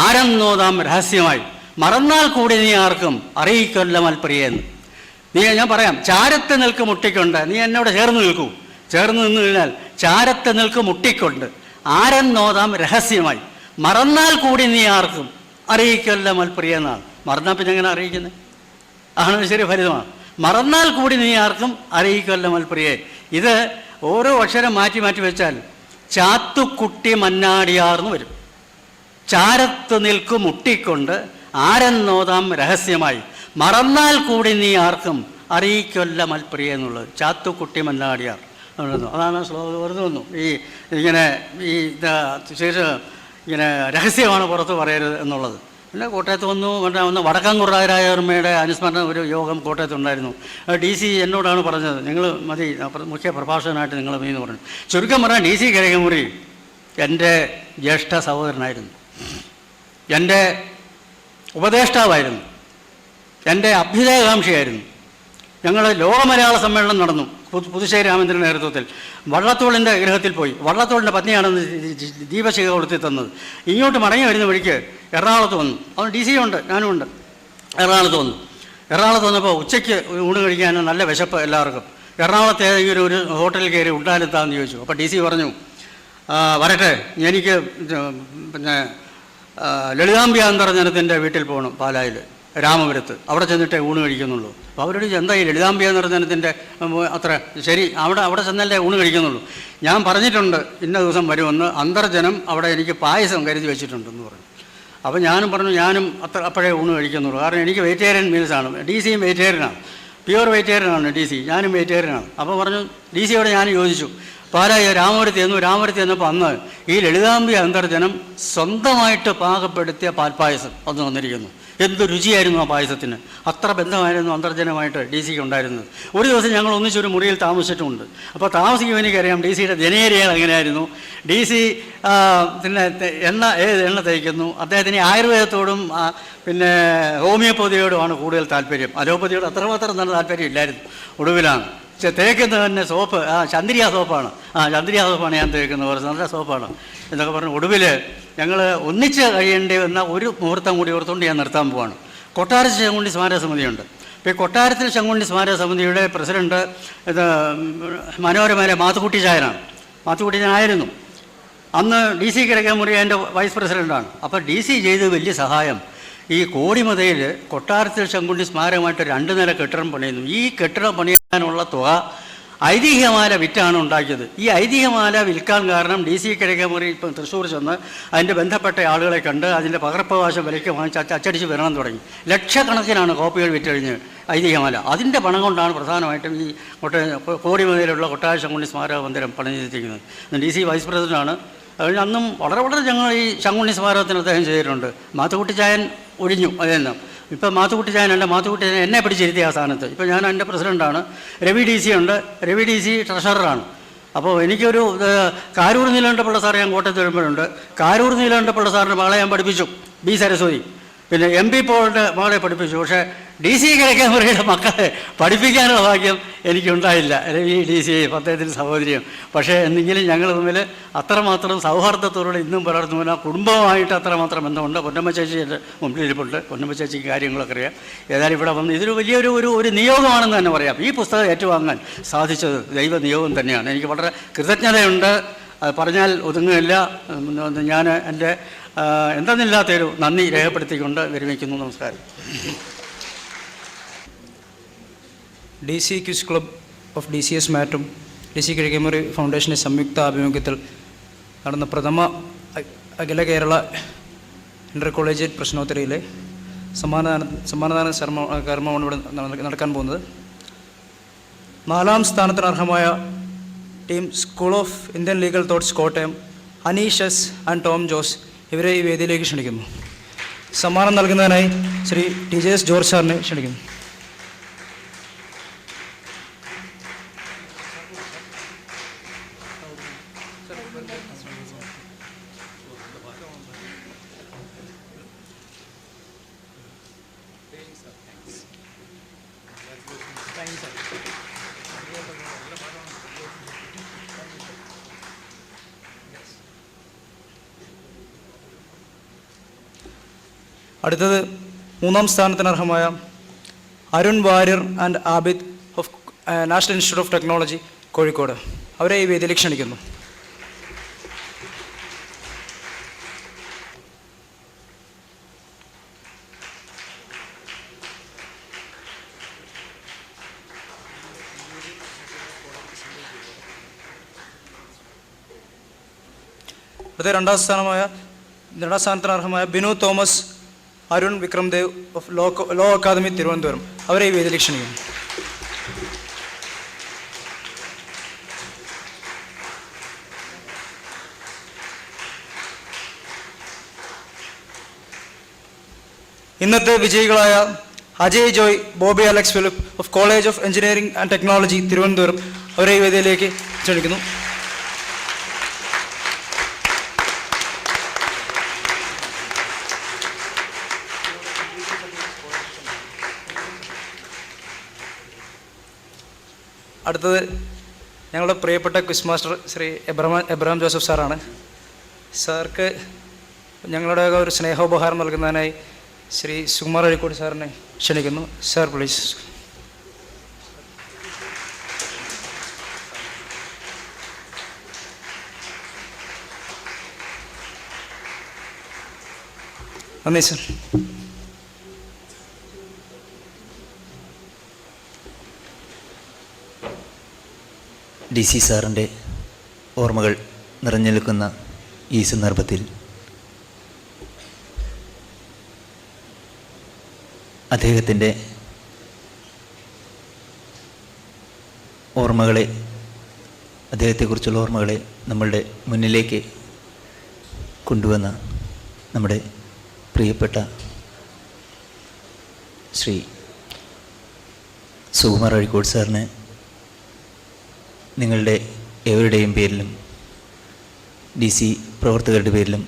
ആരെന്നോതാം രഹസ്യമായി, മറന്നാൽ കൂടി നീ ആർക്കും അറിയിക്കൊല്ല മൽപ്രിയെന്ന്. ഞാൻ പറയാം, ചാരത്ത് നിൽക്ക് മുട്ടിക്കൊണ്ട്, നീ എന്നോട് ചേർന്ന് നിൽക്കൂ. ചേർന്ന് നിന്ന് കഴിഞ്ഞാൽ ചാരത്ത് നിൽക്ക് മുട്ടിക്കൊണ്ട് ആരെന്നോതാം രഹസ്യമായി, മറന്നാൽ കൂടി നീ ആർക്കും അറിയിക്കൊല്ല മൽപ്രിയെന്നാണ്. മറന്നാൽ പിന്നെ എങ്ങനെ അറിയിക്കുന്നത്? ആണ് ശരി, ഫലിതമാണ്. മറന്നാൽ കൂടി നീ ആർക്കും അറിയിക്കൊല്ല മൽപ്രിയെ. ഇത് ഓരോ അക്ഷരം മാറ്റി മാറ്റി വെച്ചാൽ ചാത്തുക്കുട്ടി മന്നാടിയാർന്ന് വരും. ചാരത്ത് നിൽക്കു മുട്ടിക്കൊണ്ട് ആരെന്നോതാം രഹസ്യമായി, മറന്നാൽ കൂടി നീ ആർക്കും അറിയിക്കൊല്ല മൽപ്രിയ എന്നുള്ളത് ചാത്തുക്കുട്ടി മന്നാടിയാർ. അതാണ് ശ്ലോകം. വെറുതെ വന്നു ഇങ്ങനെ ഇങ്ങനെ രഹസ്യമാണ് പുറത്ത് പറയരുത് എന്നുള്ളത്. പിന്നെ കോട്ടയത്ത് വന്ന് വടക്കാംകുറായരായവർമ്മയുടെ അനുസ്മരണ ഒരു യോഗം കോട്ടയത്തുണ്ടായിരുന്നു. DC എന്നോടാണ് പറഞ്ഞത്, നിങ്ങൾ മതി മുഖ്യ പ്രഭാഷകനായിട്ട് നിങ്ങൾ മതി എന്ന് പറഞ്ഞു. ചുരുക്കം പറഞ്ഞാൽ DC കിഴക്കമുറി എൻ്റെ ജ്യേഷ്ഠ സഹോദരനായിരുന്നു, എൻ്റെ ഉപദേഷ്ടാവായിരുന്നു, എൻ്റെ അഭ്യുദയകാംക്ഷിയായിരുന്നു. ഞങ്ങൾ ലോക മലയാള സമ്മേളനം നടന്നു പുതുശ്ശേരി രാമേന്ദ്രൻ്റെ നേതൃത്വത്തിൽ. വള്ളത്തോളിൻ്റെ ഗൃഹത്തിൽ പോയി. വള്ളത്തോളിൻ്റെ പത്നിയാണെന്ന് ദീപശിഖ കൊടുത്തി തന്നത്. ഇങ്ങോട്ട് മടങ്ങി വരുന്ന വഴിക്ക് എറണാകുളത്ത് വന്നു. അവൻ DC ഉണ്ട്, ഞാനും ഉണ്ട്. എറണാകുളത്ത് വന്നപ്പോൾ ഉച്ചയ്ക്ക് ഊണ് കഴിക്കാൻ നല്ല വിശപ്പ് എല്ലാവർക്കും. എറണാകുളത്ത് ഏതെങ്കിലും ഒരു ഹോട്ടലിൽ കയറി ഉണ്ടാലെത്താമെന്ന് ചോദിച്ചു. അപ്പോൾ DC പറഞ്ഞു, വരട്ടെ, എനിക്ക് പിന്നെ ലളിതാംബിക അന്തർജനത്തിൻ്റെ വീട്ടിൽ പോകണം, പാലായിൽ രാമപുരത്ത്. അവിടെ ചെന്നിട്ടേ ഊണ് കഴിക്കുന്നുള്ളൂ. അപ്പോൾ അവരോട് എന്താ ഈ ലളിതാംബിക അന്തർജനത്തിൻ്റെ അത്ര ശരി, അവിടെ ചെന്നല്ലേ ഊണ് കഴിക്കുന്നുള്ളൂ. ഞാൻ പറഞ്ഞിട്ടുണ്ട് ഇന്ന ദിവസം വരുമെന്ന്, അന്തർജനം അവിടെ എനിക്ക് പായസം കരുതി വെച്ചിട്ടുണ്ടെന്ന് പറഞ്ഞു. അപ്പോൾ ഞാനും പറഞ്ഞു, ഞാനും അപ്പോഴേ ഊണ് കഴിക്കുന്നുള്ളൂ. കാരണം എനിക്ക് വെജിറ്റേറിയൻ മീൽസാണ്. DCയും വെജിറ്റേറിയനാണ്, പ്യുവർ വെജിറ്റേറിയനാണ് DC. ഞാനും വെജിറ്റേറിയനാണ്. അപ്പോൾ പറഞ്ഞു, DCയോട് ഞാൻ ചോദിച്ചു, പാലായി രാമപുരത്ത് ചെന്നപ്പോൾ അന്ന് ഈ ലളിതാംബിക അന്തർജനം സ്വന്തമായിട്ട് പാകപ്പെടുത്തിയ പാൽപ്പായസം അന്ന് വന്നിരിക്കുന്നു. എന്ത് രുചിയായിരുന്നു ആ പായസത്തിന്! അത്ര ബന്ധമായിരുന്നു അന്തർജനമായിട്ട് DC-ക്ക് ഉണ്ടായിരുന്നത്. ഒരു ദിവസം ഞങ്ങൾ ഒന്നിച്ചൊരു മുറിയിൽ താമസിച്ചിട്ടുമുണ്ട്. അപ്പോൾ താമസിക്കുമ്പോൾ എനിക്കറിയാം DC-യുടെ ജനേരിയകൾ എങ്ങനെയായിരുന്നു. DC പിന്നെ എണ്ണ തേക്കുന്നു. അദ്ദേഹത്തിന് ആയുർവേദത്തോടും പിന്നെ ഹോമിയോപ്പതിയോടുമാണ് കൂടുതൽ താല്പര്യം. അലോപ്പതിയോട് അത്രമാത്രം നല്ല താല്പര്യം ഇല്ലായിരുന്നു. ഒടുവിലാണ് തേക്കുന്നത് തന്നെ സോപ്പ്, ചന്ദ്രിക സോപ്പാണ്. ചന്ദ്രിക സോപ്പാണ് ഞാൻ തേക്കുന്നത്, കുറച്ച് നല്ല സോപ്പാണ് എന്നൊക്കെ പറഞ്ഞു. ഒടുവിൽ ഞങ്ങൾ ഒന്നിച്ച് കഴിയേണ്ടി വന്ന ഒരു മുഹൂർത്തം കൂടി ഓർത്തുകൊണ്ട് ഞാൻ നിർത്താൻ പോവാണ്. കൊട്ടാരത്തിൽ ശങ്കുണ്ണി സ്മാരക സമിതിയുണ്ട്. ഇപ്പോൾ ഈ കൊട്ടാരത്തിൽ ശങ്കുണ്ണി സ്മാരക സമിതിയുടെ പ്രസിഡന്റ് മനോരമയിലെ മാത്തുക്കുട്ടി ചായനായിരുന്നു. അന്ന് DC കിഴക്കമുറി എൻ്റെ വൈസ് പ്രസിഡൻ്റാണ്. അപ്പോൾ DC ചെയ്ത് വലിയ സഹായം, ഈ കോടിമതയിൽ കൊട്ടാരത്തിൽ ശങ്കുണ്ണി സ്മാരകമായിട്ട് 2 നില കെട്ടിടം പണിയുന്നു. ഈ കെട്ടിടം പണിയാനുള്ള തുക ഐതിഹ്യമാല വിറ്റാണ് ഉണ്ടാക്കിയത്. ഈ ഐതിഹ്യമാല വിൽക്കാൻ കാരണം DC കിഴക്കമുറി ഇപ്പം തൃശ്ശൂർ ചെന്ന് അതിൻ്റെ ബന്ധപ്പെട്ട ആളുകളെ കണ്ട് അതിൻ്റെ പകർപ്പവകാശം വിലയ്ക്ക് വാങ്ങിച്ച് അച്ചടിച്ച് വരണം തുടങ്ങി. ലക്ഷക്കണക്കിനാണ് കോപ്പികൾ വിറ്റഴിഞ്ഞ് ഐതിഹ്യമാല. അതിൻ്റെ പണം കൊണ്ടാണ് പ്രധാനമായിട്ടും ഈ കോടിമതയിലുള്ള കൊട്ടാര ശങ്കുണ്ണി സ്മാരക മന്ദിരം പണിഞ്ഞിരിക്കുന്നത്. DC vice പ്രസിഡൻ്റാണ്. അന്നും വളരെ ഞങ്ങൾ ഈ ശങ്കുണ്ണി സ്മാരകത്തിന് അദ്ദേഹം ചെയ്തിട്ടുണ്ട്. മാത്തുക്കുട്ടി ചായൻ ഒഴിഞ്ഞു അതെല്ലാം. ഇപ്പം മാത്തുക്കുട്ടി ചായനല്ല, മാത്തുക്കുട്ടി ചായൻ എന്നെ പിടിച്ചിരുത്തിയ ആ സ്ഥാനത്ത്. ഇപ്പോൾ ഞാൻ എൻ്റെ പ്രസിഡൻ്റാണ്. രവി DC ഉണ്ട്, രവി DC ട്രഷററാണ്. അപ്പോൾ എനിക്കൊരു കാരൂർ നീലകണ്ഠപിള്ള സാർ ഞാൻ കോട്ടയത്ത് വരുമ്പോഴുണ്ട്. കാരൂർ നീലകണ്ഠപിള്ള സാറിൻ്റെ മകളെ ഞാൻ പഠിപ്പിച്ചു, B സരസ്വതി. പിന്നെ MP പോളിൻ്റെ മകളെ പഠിപ്പിച്ചു. പക്ഷേ DC കിഴക്കമുറിയുടെ മക്കളെ പഠിപ്പിക്കാനുള്ള ഭാഗ്യം എനിക്കുണ്ടായില്ല. രവി DC അദ്ദേഹത്തിൻ്റെ സഹോദരിയും. പക്ഷേ എന്തെങ്കിലും ഞങ്ങൾ തമ്മിൽ അത്രമാത്രം സൗഹാർദ്ദത്തോടെ ഇന്നും പുലർത്തുന്ന കുടുംബമായിട്ട് അത്രമാത്രം ബന്ധമുണ്ട്. പൊന്നമ്മ ചേച്ചി എൻ്റെ മുമ്പിലിരിപ്പുണ്ട്. പൊന്നമ്മ ചേച്ചിക്ക് കാര്യങ്ങളൊക്കെ അറിയാം. ഏതായാലും ഇവിടെ വന്ന് ഇതൊരു വലിയൊരു ഒരു നിയോഗമാണെന്ന് തന്നെ പറയാം. ഈ പുസ്തകം ഏറ്റുവാങ്ങാൻ സാധിച്ചത് ദൈവ നിയോഗം തന്നെയാണ്. എനിക്ക് വളരെ കൃതജ്ഞതയുണ്ട്. അത് പറഞ്ഞാൽ ഒതുങ്ങുകയില്ല. ഞാൻ എൻ്റെ എന്തെന്നില്ലാത്തൊരു നന്ദി രേഖപ്പെടുത്തിക്കൊണ്ട് വിരമിക്കുന്നു. നമസ്കാരം. DC quiz club of DCS മാറ്റും DC കിഴക്കമുറി ഫൗണ്ടേഷൻ്റെ സംയുക്ത ആഭിമുഖ്യത്തിൽ നടന്ന പ്രഥമ അഖില കേരള ഇൻ്റർ കോളേജിയറ്റ് പ്രശ്നോത്തരിയിലെ സമ്മാനദാന കർമ്മമാണ് ഇവിടെ നടക്കാൻ പോകുന്നത്. 4ാം സ്ഥാനത്തിന് അർഹമായ team school of Indian legal thoughts Kottayam, Aneesh S and Tom Jose, ഇവരെ ഈ വേദിയിലേക്ക് ക്ഷണിക്കുന്നു. സമ്മാനം നൽകുന്നതിനായി ശ്രീ TJS ജോർജ് സാറിനെ ക്ഷണിക്കുന്നു. അടുത്തത് 3ാം സ്ഥാനത്തിന് അർഹമായ Arun Warrier and Abid of National Institute of Technology Kozhikode. അവരെ ഈ വേദിയിലേക്ക് ക്ഷണിക്കുന്നു. അടുത്ത 2ാം സ്ഥാനത്തിന് അർഹമായ Binu Thomas, Arun Vikram Dev of law academy Thiruvananthapuram. അവരെ ഈ വേദിയിലേക്ക് ക്ഷണിക്കുന്നു. ഇന്നത്തെ വിജയികളായ Ajay Joy, Bobby Alex Philip of college of engineering and technology Thiruvananthapuram. അവരെ ഈ വേദിയിലേക്ക് ക്ഷണിക്കുന്നു. അടുത്തത് ഞങ്ങളുടെ പ്രിയപ്പെട്ട ക്വിസ് മാസ്റ്റർ ശ്രീ എബ്രഹാം ജോസഫ് സാറാണ്. സാർക്ക് ഞങ്ങളുടെ ഒരു സ്നേഹോപഹാരം നൽകുന്നതിനായി ശ്രീ സുകുമാർ അഴീക്കോട് സാറിനെ ക്ഷണിക്കുന്നു. Sir please. നന്ദി സർ. DC സാറിൻ്റെ ഓർമ്മകൾ നിറഞ്ഞു നിൽക്കുന്ന ഈ സന്ദർഭത്തിൽ അദ്ദേഹത്തിൻ്റെ ഓർമ്മകളെ, അദ്ദേഹത്തെക്കുറിച്ചുള്ള ഓർമ്മകളെ നമ്മളുടെ മുന്നിലേക്ക് കൊണ്ടുവന്ന നമ്മുടെ പ്രിയപ്പെട്ട ശ്രീ സുകുമാർ അഴീക്കോട് സാറിന് നിങ്ങളുടെ ഏവരുടെയും പേരിലും DC പ്രവർത്തകരുടെ പേരിലും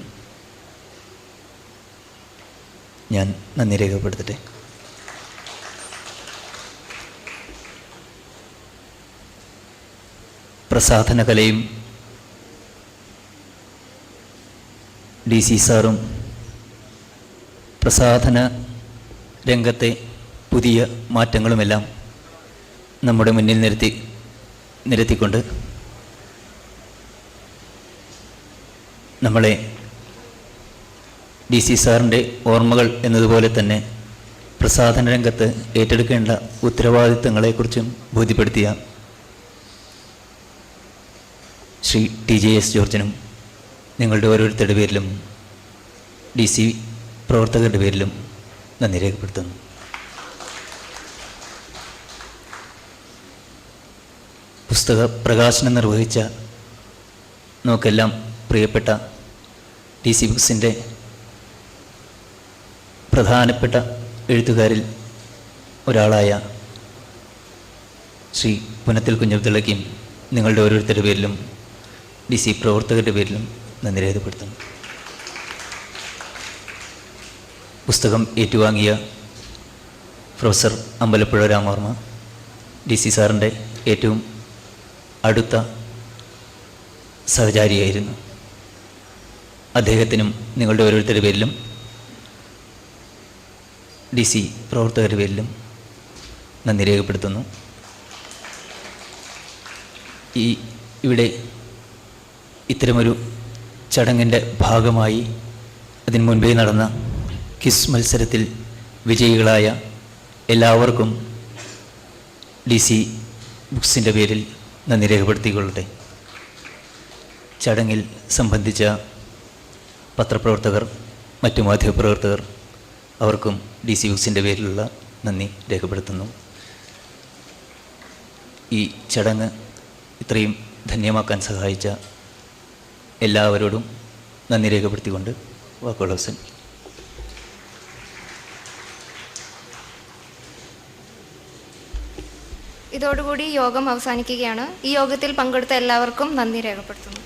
ഞാൻ നന്ദി രേഖപ്പെടുത്തട്ടെ. പ്രസാധന കലയും DC സാറും പ്രസാധന രംഗത്തെ പുതിയ മാറ്റങ്ങളുമെല്ലാം നമ്മുടെ മുന്നിൽ നിരത്തിക്കൊണ്ട് നമ്മളെ DC സാറിൻ്റെ ഓർമ്മകൾ എന്നതുപോലെ തന്നെ പ്രസാധന രംഗത്ത് ഏറ്റെടുക്കേണ്ട ഉത്തരവാദിത്തങ്ങളെക്കുറിച്ചും ബോധ്യപ്പെടുത്തിയ ശ്രീ TJS ജോർജിനും നിങ്ങളുടെ ഓരോരുത്തരുടെ പേരിലും DC പ്രവർത്തകരുടെ പേരിലും നന്ദി രേഖപ്പെടുത്തുന്നു. പുസ്തക പ്രകാശനം നിർവഹിച്ച നമുക്കെല്ലാം പ്രിയപ്പെട്ട DC ബുക്സിൻ്റെ പ്രധാനപ്പെട്ട എഴുത്തുകാരിൽ ഒരാളായ ശ്രീ പുനത്തിൽ കുഞ്ഞബ്ദുള്ളയ്ക്കും നിങ്ങളുടെ ഓരോരുത്തരുടെ പേരിലും DC പ്രവർത്തകരുടെ പേരിലും നന്ദി രേഖപ്പെടുത്തുന്നു. പുസ്തകം ഏറ്റുവാങ്ങിയ പ്രൊഫസർ അമ്പലപ്പുഴ രാമവർമ്മ DC സാറിൻ്റെ ഏറ്റവും അടുത്ത സഹചാരിയായിരുന്നു. അദ്ദേഹത്തിനും നിങ്ങളുടെ ഓരോരുത്തരുടെ പേരിലും DC പ്രവർത്തകരുടെ പേരിലും നന്ദി രേഖപ്പെടുത്തുന്നു. ഇവിടെ ഇത്തരമൊരു ചടങ്ങിൻ്റെ ഭാഗമായി അതിനു മുൻപേ നടന്ന ക്വിസ് മത്സരത്തിൽ വിജയികളായ എല്ലാവർക്കും DC ബുക്സിൻ്റെ പേരിൽ നന്ദി രേഖപ്പെടുത്തിക്കൊള്ളട്ടെ. ചടങ്ങിൽ സംബന്ധിച്ച പത്രപ്രവർത്തകർ, മറ്റു മാധ്യമപ്രവർത്തകർ, അവർക്കും DC ബുക്സിൻ്റെ പേരിലുള്ള നന്ദി രേഖപ്പെടുത്തുന്നു. ഈ ചടങ്ങ് ഇത്രയും ധന്യമാക്കാൻ സഹായിച്ച എല്ലാവരോടും നന്ദി രേഖപ്പെടുത്തിക്കൊണ്ട് വാക്കുകൾ അവസാനിപ്പിക്കും. ഇതോടുകൂടി യോഗം അവസാനിക്കുകയാണ്. ഈ യോഗത്തിൽ പങ്കെടുത്ത എല്ലാവർക്കും നന്ദി രേഖപ്പെടുത്തുന്നു.